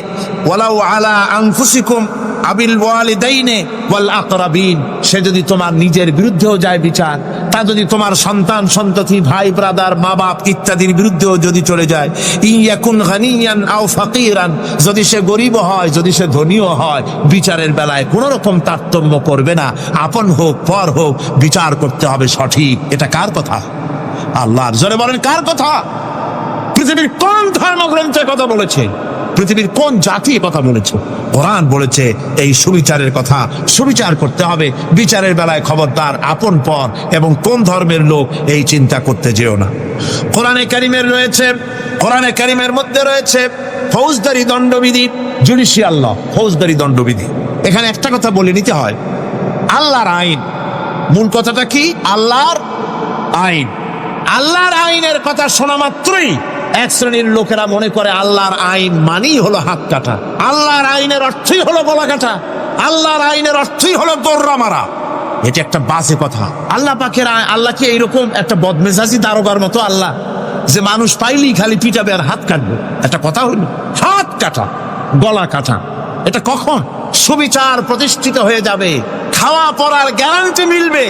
ওয়ালাউ আলা আনফুসিকুম আবিল ওয়ালিদাইনে ওয়াল আকরাবিন, সে যদি তোমার নিজের বিরুদ্ধেও যায় বিচার, তা যদি তোমার সন্তান সন্ততি, ভাই ব্রাদার, মা বাপ ইত্যাদির বিরুদ্ধেও যদি চলে যায়, ইয়াকুন গানিয়ান আও ফাকিরান, যদি সে গরিব হয়, যদি সে ধনীও হয়, বিচারের বেলায় কোনো রকম তারতম্য করবে না, আপন হোক পর হোক, বিচার করতে হবে সঠিক। এটা কার কথা? আল্লাহর। জোরে বলেন কার কথা? পৃথিবীর কোন ধর্মগ্রন্থের কথা বলেছে? পৃথিবীর কোন জাতি কথা বলেছে? কোরআন বলেছে এই সুবিচারের কথা। সুবিচার করতে হবে, বিচারের বেলায় খবরদার আপন পর এবং কোন ধর্মের লোক এই চিন্তা করতে যেও না। কোরআনে কারীমের মধ্যে রয়েছে ফৌজদারি দণ্ডবিধি, জুডিশিয়াল ল, ফৌজদারি দণ্ডবিধি। এখানে একটা কথা বলে নিতে হয়, আল্লাহর আইন, মূল কথাটা কি? আল্লাহর আইন। আল্লাহর আইনের কথা শোনা মাত্রই এক শ্রেণীর লোকেরা মনে করে আল্লাহর আইন মানেই হলো হাত কাটা, আল্লাহর আইনের অর্থই হলো গলা কাটা, আল্লাহর আইনের অর্থই হলো দৌড়া মারা। এটা একটা বাজে কথা। আল্লাহ পাকের আল্লাহ কি এইরকম একটা বদমেজাজি দারোগার মতো আল্লাহ যে মানুষ পাইলেই খালি পিটাবে আর হাত কাটবে? একটা কথা হইল হাত কাটা, গলা কাটা। এটা কখন সুবিচার প্রতিষ্ঠিত হয়ে যাবে, খাওয়া পড়ার গ্যারান্টি মিলবে,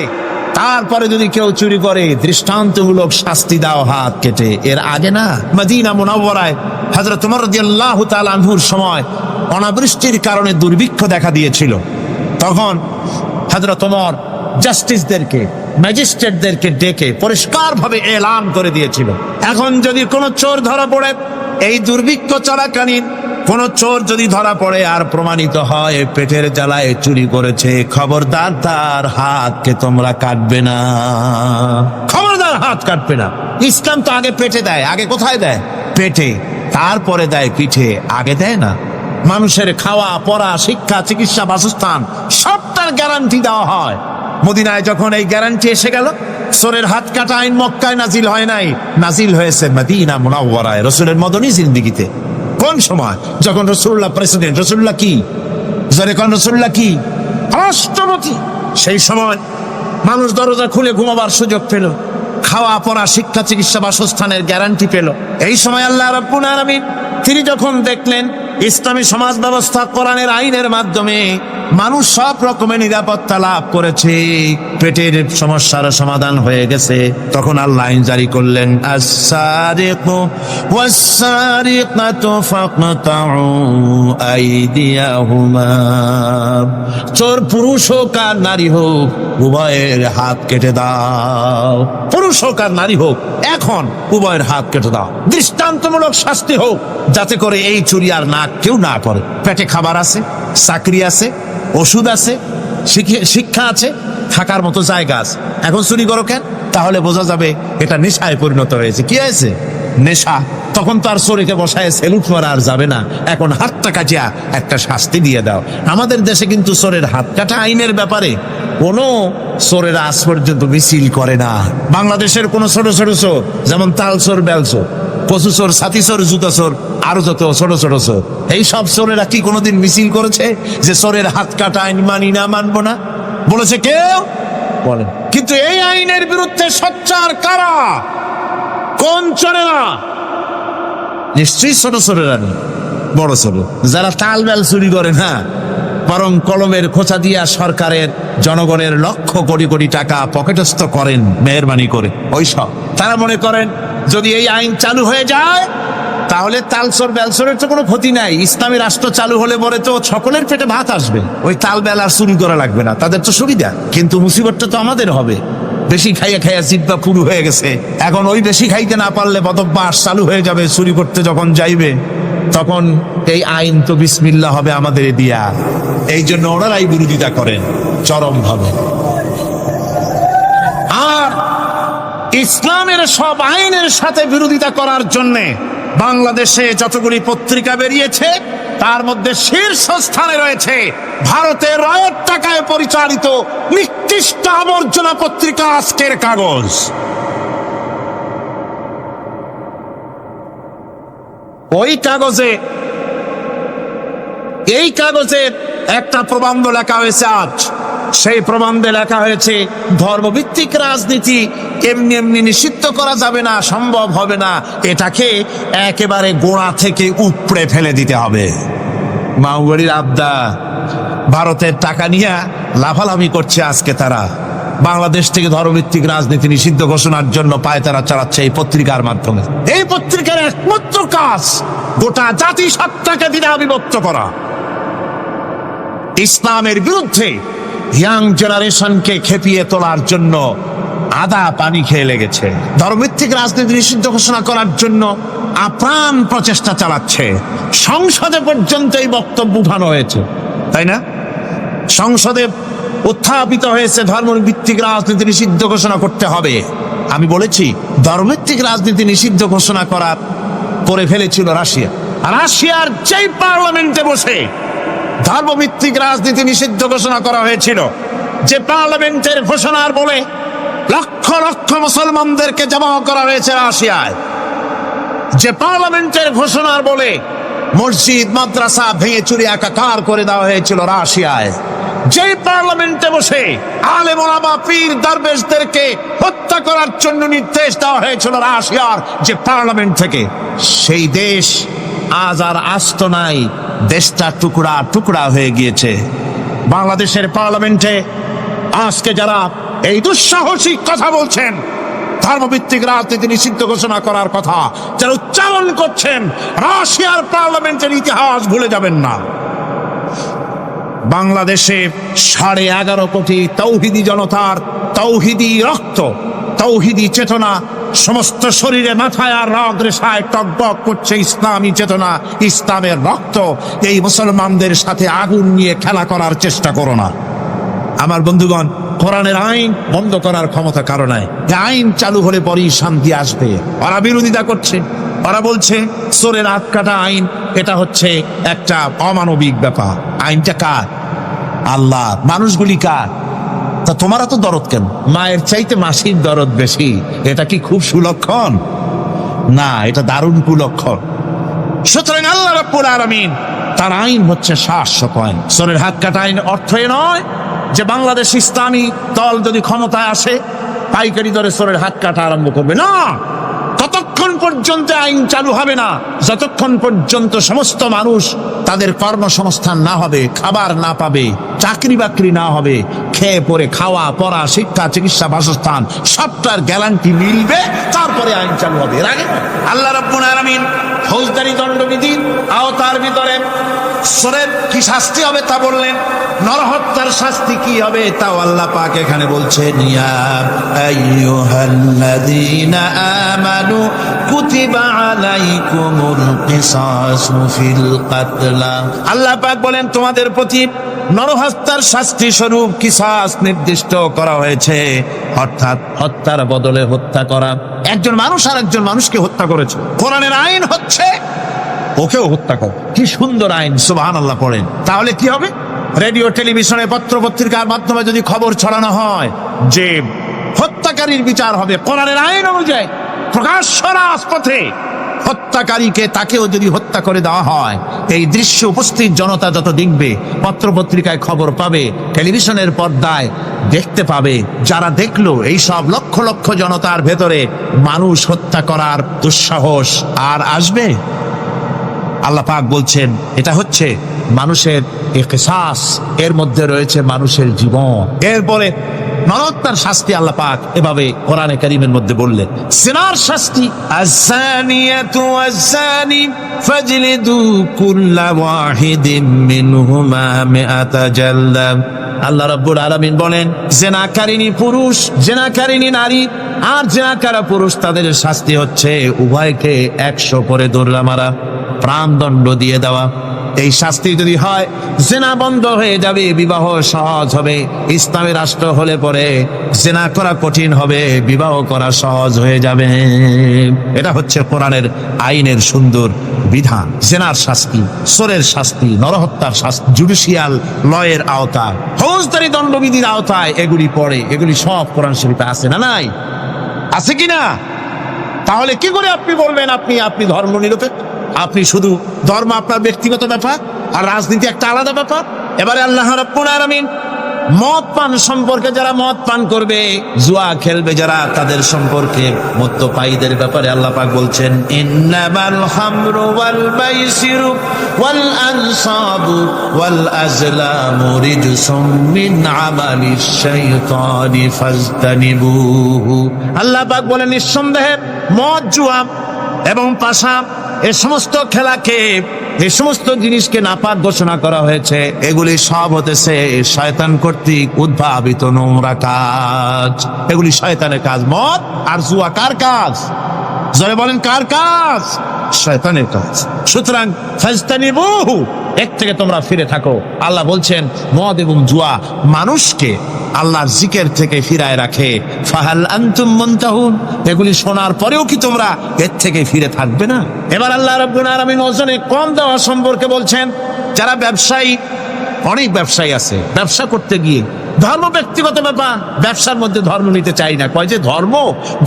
তারপরে যদি কেউ চুরি করে দৃষ্টান্তমূলক শাস্তি দাও হাত কেটে। এর আগে না, মদিনা মুনাওয়ারায় হযরত ওমর রাদিয়াল্লাহু তাআলা আনহুর সময় অনাবৃষ্টির কারণে দুর্ভিক্ষ দেখা দিয়েছিল। তখন হযরত ওমর জাস্টিসদেরকে, ম্যাজিস্ট্রেটদেরকে ডেকে পরিষ্কারভাবে এলান করে দিয়েছিল, এখন যদি কোনো চোর ধরা পড়ে, এই দুর্ভিক্ষ চলাকালীন কোন চোর যদি ধরা পড়ে আর প্রমাণিত হয় পেটের জ্বালায় চুরি করেছে, খবরদার তার হাতকে তোমরা কাটবে না, খবরদার হাত কাটবে না। ইসলাম তো আগে পেটে দেয়। আগে কোথায় দেয়? পেটে, তারপরে দেয় পিঠে, আগে দেয় না। মানুষের খাওয়া পড়া, শিক্ষা, চিকিৎসা, বাসস্থান সবটার গ্যারান্টি দেওয়া হয়। মদিনায় যখন এই গ্যারান্টি এসে গেল, চোরের হাত কাটা আইন মক্কায় নাজিল হয় নাই, নাজিল হয়েছে মদিনা মুনাওয়ারায়, রাসূলের মদনী জিন্দেগিতে। কোন সময়? যখন রাসূলুল্লাহ প্রেসিডেন্ট। রাসূলুল্লাহ কি? রাসূলুল্লাহ কি? রাষ্ট্রপতি। সেই সময় মানুষ দরজা খুলে ঘুমাবার সুযোগ পেল, খাওয়া পড়া, শিক্ষা, চিকিৎসা, বাসস্থানের গ্যারান্টি পেল। এই সময় আল্লাহ রাব্বুল আলামিন তিনি যখন দেখলেন ইসলামী সমাজ ব্যবস্থা কোরআনের আইনের মাধ্যমে মানুষ সব রকমের নিরাপত্তা লাভ করেছে, পেটের সমস্যার সমাধান হয়ে গেছে, তখন আল্লাহ আইন জারি করলেন, আস-সারিকু ওয়াস-সারিকাতু ফাকতাউ আইদিয়াহুমা। চোর পুরুষ হোক আর নারী হোক, উভয়ের হাত কেটে দাও। পুরুষ হোক আর নারী হোক, এখন উভয়ের হাত কেটে দাও। দৃষ্টান্তমূলক শাস্তি হোক, যাতে করে এই চুরি আর না কেউ না করে। পেটে খাবার আছে, চাকরি আছে, ওষুধ আছে, শিক্ষা আছে, থাকার মতো জায়গা আছে, এখন চুরি করো কেন? তাহলে বোঝা যাবে এটা নেশায় পরিণত হয়েছে। কি হয়েছে? নেশা। তখন তো আর চোরেকে বসায় সেলুট মারা আর যাবে না, এখন হাতটা কাটিয়া একটা শাস্তি দিয়ে দাও। আমাদের দেশে কিন্তু চোরের হাত কাটা আইনের ব্যাপারে কোনো চোরেরা আজ পর্যন্ত মিছিল করে না। বাংলাদেশের কোন ছোট ছোট চোর, যেমন তাল চোর, বেল চোর, কচু চোর, ছাতি চোর, জুতা চোর, আরো যত ছোট ছোট চোর, এই সব চোরেরা কি কোনোদিন মিছিল করেছে যে চোরের হাত কাটা আইন মানি না, মানবো না? বলেছে কেউ? বলেন। কিন্তু এই আইনের বিরুদ্ধে সোচ্চার কারা? কোন চোরেরা? নিশ্চয়ই ছোট চোরেরা নেই, বড় চোর যারা তাল বেল চুরি করে না, বরং কলমের খোঁচা দিয়া সরকারের, জনগণের লক্ষ কোটি কোটি টাকা পকেটস্থ করেন মেহেরবানি করে। ওই সব তারা মনে করেন যদি এই আইন চালু হয়ে যায় তাহলে তালচোর বেলচোরের তো কোনো ক্ষতি নাই, ইসলামী রাষ্ট্র চালু হলে পরে তো সকলের পেটে ভাত আসবে, ওই তাল বেল আর চুরি করা লাগবে না, তাদের তো সুবিধা। কিন্তু মুসিবতটা তো আমাদের হবে। বেশি খাইয়া খাইয়া জিব্বা পুরু হয়ে গেছে, এখন ওই বেশি খাইতে না পারলে বদভ্যাস চালু হয়ে যাবে। চুরি করতে যখন যাইবে তখন এই আইন তো বিসমিল্লাহ হবে আমাদের দিয়া। এই জন্য ওনারাই বিরোধিতা করেন চরম ভাবে। আর ইসলামের সব আইনের সাথে বিরোধিতা করার জন্য বাংলাদেশে যতগুলি পত্রিকা বেরিয়েছে তার মধ্যে শীর্ষস্থানে রয়েছে ভারতের রয়ের টাকায় পরিচালিত নিকৃষ্ট আবর্জনা পত্রিকা আজকের কাগজ। ওই কাগজে, এই কাগজের একটা প্রবন্ধ লেখা হয়েছে আজ। সেই প্রবন্ধে লেখা হয়েছে ধর্মভিত্তিক রাজনীতি এমনি এমনি নিষিদ্ধ করা যাবে না, সম্ভব হবে না, এটাকে একেবারে গোড়া থেকে উপড়ে ফেলে দিতে হবে। মাওবাড়ির আবদা ভারতের টাকা নিয়ে লাফালাফি করছে আজকে। তারা বাংলাদেশ থেকে ধর্মভিত্তিক রাজনীতি নিষিদ্ধ ঘোষণার জন্য পায়তারা চালাচ্ছে এই পত্রিকার মাধ্যমে। এই পত্রিকার একমাত্র কাজ গোটা জাতিসত্তাকে দ্বিধা বিভক্ত করা, ইসলামের বিরুদ্ধে ইয়াং জেনারেশনকে খেপিয়ে তোলার জন্য আদা পানি খেয়ে লেগেছে। ধর্মভিত্তিক রাজনীতি নিষিদ্ধ ঘোষণা করার জন্য আপ্রাণ প্রচেষ্টা চালাচ্ছে। সংসদে পর্যন্ত এই বক্তব্য উঠানো হয়েছে, তাই না? সংসদে উত্থাপিত হয়েছে ধর্মভিত্তিক রাজনীতি নিষিদ্ধ ঘোষণা করতে হবে। আমি বলেছি ধর্মভিত্তিক রাজনীতি নিষিদ্ধ ঘোষণা করার করে ফেলেছিল রাশিয়া। রাশিয়ার যেই পার্লামেন্টে বসে ধর্মভিত্তিক রাজনীতি নিষিদ্ধ ঘোষণা করা হয়েছিল, যে পার্লামেন্টের ঘোষণার বলে লক্ষ লক্ষ মুসলমানদেরকে জমা করা হয়েছে রাশিয়ায়, যে পার্লামেন্টের ঘোষণার বলে মসজিদ মাদ্রাসা ভেঙে চুরি একাকার করে দেওয়া হয়েছিল রাশিয়ায়, যে পার্লামেন্টে বসে আলেম ওলামা পীর দরবেশদেরকে হত্যা করার জন্য নির্দেশ দেওয়া হয়েছিল রাশিয়ার যে পার্লামেন্ট থেকে, সেই দেশ আজ আর আস্ত নাই, দেশটা টুকরা টুকরা হয়ে গিয়েছে। বাংলাদেশের পার্লামেন্টে আজকে যারা এই দুঃসাহসিক কথা বলছেন, ধর্মভিত্তিক রাজনীতি নিষিদ্ধ ঘোষণা করার কথা যারা উচ্চারণ করছেন, রাশিয়ার পার্লামেন্টের ইতিহাস ভুলে যাবেন না। বাংলাদেশে 11.5 কোটি তৌহিদি জনতার তৌহিদি রক্ত, তৌহিদি চেতনা সমস্ত শরীরে মাথায় আর রগ রেশায় টকবক করছে ইসলামী চেতনা, ইসলামের রক্ত। এই মুসলমানদের সাথে আগুন নিয়ে খেলা করার চেষ্টা করো না আমার বন্ধুগণ। কোরআনের আইন বন্ধ করার ক্ষমতা কারো নাই। আইন চালু হলে পরেই শান্তি আসবে। ওরা বিরোধিতা করছে, ওরা বলছে চোরের হাত কাটা আইন, এটা হচ্ছে একটা অমানবিক ব্যাপার। আইনটা কার? আল্লাহ। মানুষগুলি কার? তা তোমারা তো দরদ কেন? মায়ের চাইতে মাসির দরদ বেশি, এটা কি খুব সুলক্ষণ? না, এটা দারুণ কুলক্ষণ। সুতরাং আল্লাহ রাব্বুল আলামিন তার আইন হচ্ছে শাশ্বত আইন। চোরের হাত কাটা আইন অর্থ এ নয় যে বাংলাদেশ ইসলামী দল যদি ক্ষমতায় আসে পাইকারি দরে চোরের হাত কাটা আরম্ভ করবে না। ততক্ষণ পর্যন্ত আইন চালু হবে না যতক্ষণ পর্যন্ত সমস্ত মানুষ তাদের কর্মসংস্থান না হবে, খাবার না পাবে, চাকরি বাকরি না হবে, খেয়ে পরে খাওয়া পড়া শিক্ষা চিকিৎসা বাসস্থান সবটার গ্যারান্টি মিলবে, তারপরে আইন চালু হবে। এর আগে আল্লাহ রাব্বুল আলামিন ফৌজদারি দণ্ডবিধির আওতার ভিতরে সরের কি শাস্তি হবে তা বললেন, নরহত্যার শাস্তি কি হবে তাও আল্লাহ পাক এখানে বলছেন, ইয়া আইয়ুহাল্লাযীনা আমানু কুতিবা আলাইকুমুল কিসাসু ফিল কাতলা। আল্লাহ পাক বলেন তোমাদের প্রতি নরহত্যার শাস্তি স্বরূপ কিসাস নির্দিষ্ট করা হয়েছে, অর্থাৎ হত্যার বদলে হত্যা করা। একজন মানুষ আর একজন মানুষকে হত্যা করেছে, কোরআনের আইন হচ্ছে ওকেও হত্যা কর। কি সুন্দর আইন, সুবহানাল্লাহ পড়েন। তাহলে কি হবে? রেডিও টেলিভিশনে পত্র পত্রিকার মাধ্যমে যদি খবর ছড়ানো হয় যে হত্যাকারীর বিচার হবে কোরআনের আইন অনুযায়ী, প্রকাশ্য রাজপথে হত্যাকারীকে তাকেও যদি হত্যা করে দেওয়া হয়, এই দৃশ্য উপস্থিত জনতা যত দেখবে, পত্র পত্রিকায় খবর পাবে, টেলিভিশনের পর্দায় দেখতে পাবে, যারা দেখলো এই সব লক্ষ লক্ষ জনতার ভেতরে মানুষ হত্যা করার দুঃসাহস আর আসবে? আল্লাহ পাক বলছেন এটা হচ্ছে মানুষের কিসাস, এর মধ্যে রয়েছে মানুষের জীবন। এরপরে নরহত্যার শাস্তি আল্লাহ পাক এভাবে কোরআনে কারীমের মধ্যে বললেন। জিনার শাস্তি, আয-যানিয়াতু ওয়াজ-যানি ফাজলিদু কুল্লা ওয়াহিদিন মিনহুমা মিআতা জালদা। আল্লাহ রাব্বুল আলামিন বলেন, জিনাকারিনী পুরুষ, জিনাকারিনী নারী আর জিনাকারা পুরুষ, তাদের শাস্তি হচ্ছে উভয়কে 100 করে দৌড়া মারা, প্রাণদণ্ড দিয়ে দেওয়া। এই শাস্তি যদি হয়, জেনা বন্ধ হয়ে যাবে, বিবাহ সহজ হবে। ইসলামী রাষ্ট্র হলে পরে জেনা করা কঠিন হবে, বিবাহ করা সহজ হয়ে যাবে। এটা হচ্ছে কোরআনের আইনের সুন্দর বিধান। জেনার শাস্তি, চোরের শাস্তি, নরহত্যার শাস্তি জুডিশিয়াল লয়ের আওতায়, ফৌজদারি দণ্ডবিধির আওতায় এগুলি পড়ে। এগুলি সব কোরআন শরীফে আছে না নাই? আছে কিনা? তাহলে কি করে আপনি বলবেন আপনি ধর্ম নিরপেক্ষ? আপনি শুধু ধর্ম আপনার ব্যক্তিগত ব্যাপার আর রাজনীতি একটা আলাদা ব্যাপার। এবারে আল্লাহ রাব্বুল আলামিন মদ পান সম্পর্কে, যারা মদ পান করবে, জুয়া খেলবে যারা, তাদের সম্পর্কে, মদ্যপায়ীদের ব্যাপারে আল্লাহ পাক বলছেন, ইন্নামাল খামরু ওয়াল মাইসিরু ওয়াল আনসাবু ওয়াল আজলামু রিজসুম মিন আমালিশ শাইতানি ফাজতানিবুহু। আল্লাহ পাক বলেন নিঃসন্দেহে মদ, জুয়া এবং পাশা, এই সমস্ত খেলাকে, এই সমস্ত জিনিসকে নাপাক ঘোষণা করা হয়েছে। এগুলি সব হতেছে শয়তান কর্তৃক উদ্ভাবিত নোংরা কাজ। এগুলি শয়তানের কাজ। মদ আর জুয়া কার কাজ? জোরে বলেন, কার কাজ? শয়তানের কাজ। সুতরাং ফাজতানিবুহু, এর থেকে তোমরা ফিরে থাকো। আল্লাহ বলছেন মদ এবং জুয়া মানুষকে আল্লাহর জিকির থেকে ফিরায় রাখে। ফাহাল আনতুম মুনতাহুন, এগুলি শোনার পরেও কি তোমরা এর থেকে ফিরে থাকবে না? এবার আল্লাহ রাব্বুল আলামিন ওজনে কম দেওয়া সম্পর্কে বলছেন। যারা ব্যবসায়ী, অনেক ব্যবসায়ী আছে, ব্যবসা করতে গিয়ে ধর্ম ব্যক্তিগত ব্যাপার, ব্যবসার মধ্যে ধর্ম নিতে চাই না। কয় যে ধর্ম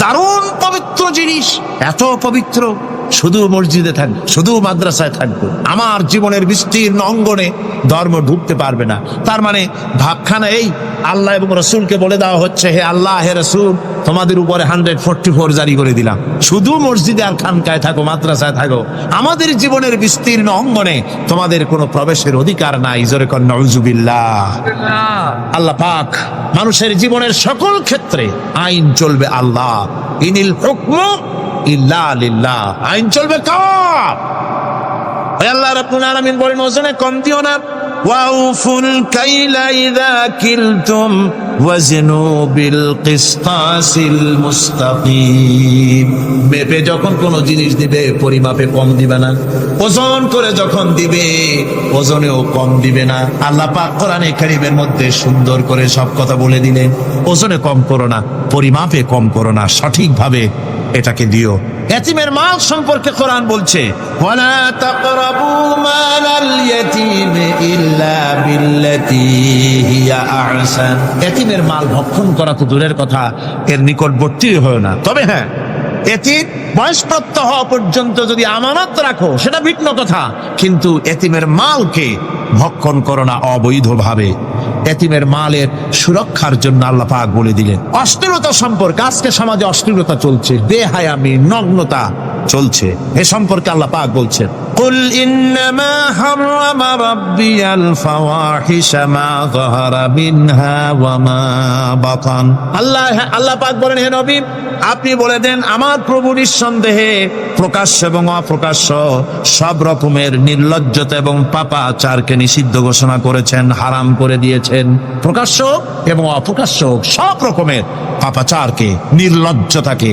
দারুণ পবিত্র জিনিস, এত পবিত্র, শুধু মসজিদে থাকবে, শুধু মাদ্রাসায় থাকবে, আমার জীবনের বিস্তীর্ণ অঙ্গনে ধর্ম ঢুকতে পারবে না। তার মানে ভাবখানা এই, আল্লাহ এবং রসুলকে বলে দেওয়া হচ্ছে, হে আল্লাহ, হে রসুল, তোমাদের উপরে 144 জারি করে দিলাম, শুধু মসজিদে আর খানকায় থাকো, মাদ্রাসায় থাকো, আমাদের জীবনের বিস্তীর্ণ অঙ্গনে তোমাদের কোনো প্রবেশের অধিকার নাই। জোরে কর নাউজুবিল্লাহ। আল্লাহ পাক মানুষের জীবনের সকল ক্ষেত্রে আইন চলবে আল্লাহ, ইনিল হুকমু ইল্লা লিল্লাহ, আইন চলবে কার? আল্লাহ রাব্বুল আলামিন বলেন ওজনে কম দিও না। ওয়াউফুল কাইলা ইযা কিলতুম ওয়াজনু বিল কিসতাসিল মুস্তাকিম। মেপে যখন কোন জিনিস দিবে পরিমাপে কম দিবে না, ওজন করে যখন দিবে ওজনেও কম দিবে না। আল্লাহ পাক কোরআনে কারীমের মধ্যে সুন্দর করে সব কথা বলে দিলেন। ওজনে কম করো না, পরিমাপে কম করো না, সঠিকভাবে এটাকে দিও। এতিমের মাল সম্পর্কে কোরআন বলছে, ওয়ালা তাকরাবু মালাল ইয়াতীম ইল্লা বিল্লাতী হিয়া আহসান। এতিমের মাল ভক্ষণ করা তো দূরের কথা, এর নিকটবর্তী হয় না। তবে হ্যাঁ, এতিম বয়সপ্রাপ্ত হওয়া পর্যন্ত যদি আমানত রাখো সেটা ভিন্ন কথা, কিন্তু এতিমের মালকে ভক্ষণ করো না অবৈধভাবে। এতিমের মালের সুরক্ষার জন্য আল্লাহ পাক বলে দিলেন। অশ্লীলতা সম্পর্কে, আজকে সমাজে অশ্লীলতা চলছে, বেহায়ামি, নগ্নতা, চলছে। এ সম্পর্কে আল্লাহ পাক বলছেন, কুল ইন্নামা হারামা রাব্বিয়াল ফাওয়াহিশা মা যাহারা মিনহা ওয়া মা বাতান। আল্লাহ পাক বলেন, হে নবী আপনি বলে দেন, আমার প্রভু নিঃসন্দেহে প্রকাশ্য এবং অপ্রকাশ্য সব রকমের নির্লজ্জতা এবং পাপাচারকে নিষিদ্ধ ঘোষণা করেছেন, হারাম করে দিয়েছেন। প্রকাশ্য এবং অপ্রকাশ্য সব রকমের পাপাচারকে, নির্লজ্জতাকে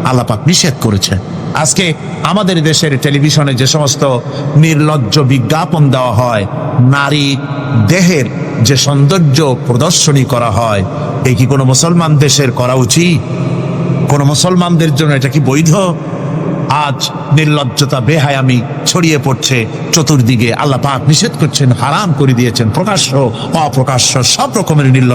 আল্লাহ পাক নিষেধ করেছেন। আজকে আমাদের দেশের টেলিভিশনে যে সমস্ত নির্লজ্জ বিজ্ঞাপন দেওয়া হয়, নারী দেহের যে সৌন্দর্য প্রদর্শনী করা হয়, এই কি কোনো মুসলমান দেশের করা উচিত? কোন মুসলমানদের জন্য এটা কি বৈধ? আজ নির্লজ্জতা, বেহায়ামি ছড়িয়ে পড়ছে চতুর্দিকে। আল্লাহ পাক নিষেধ করছেন, হারাম করে দিয়েছেন প্রকাশ্য অপ্রকাশ্য সব রকমের নির্লজ্জ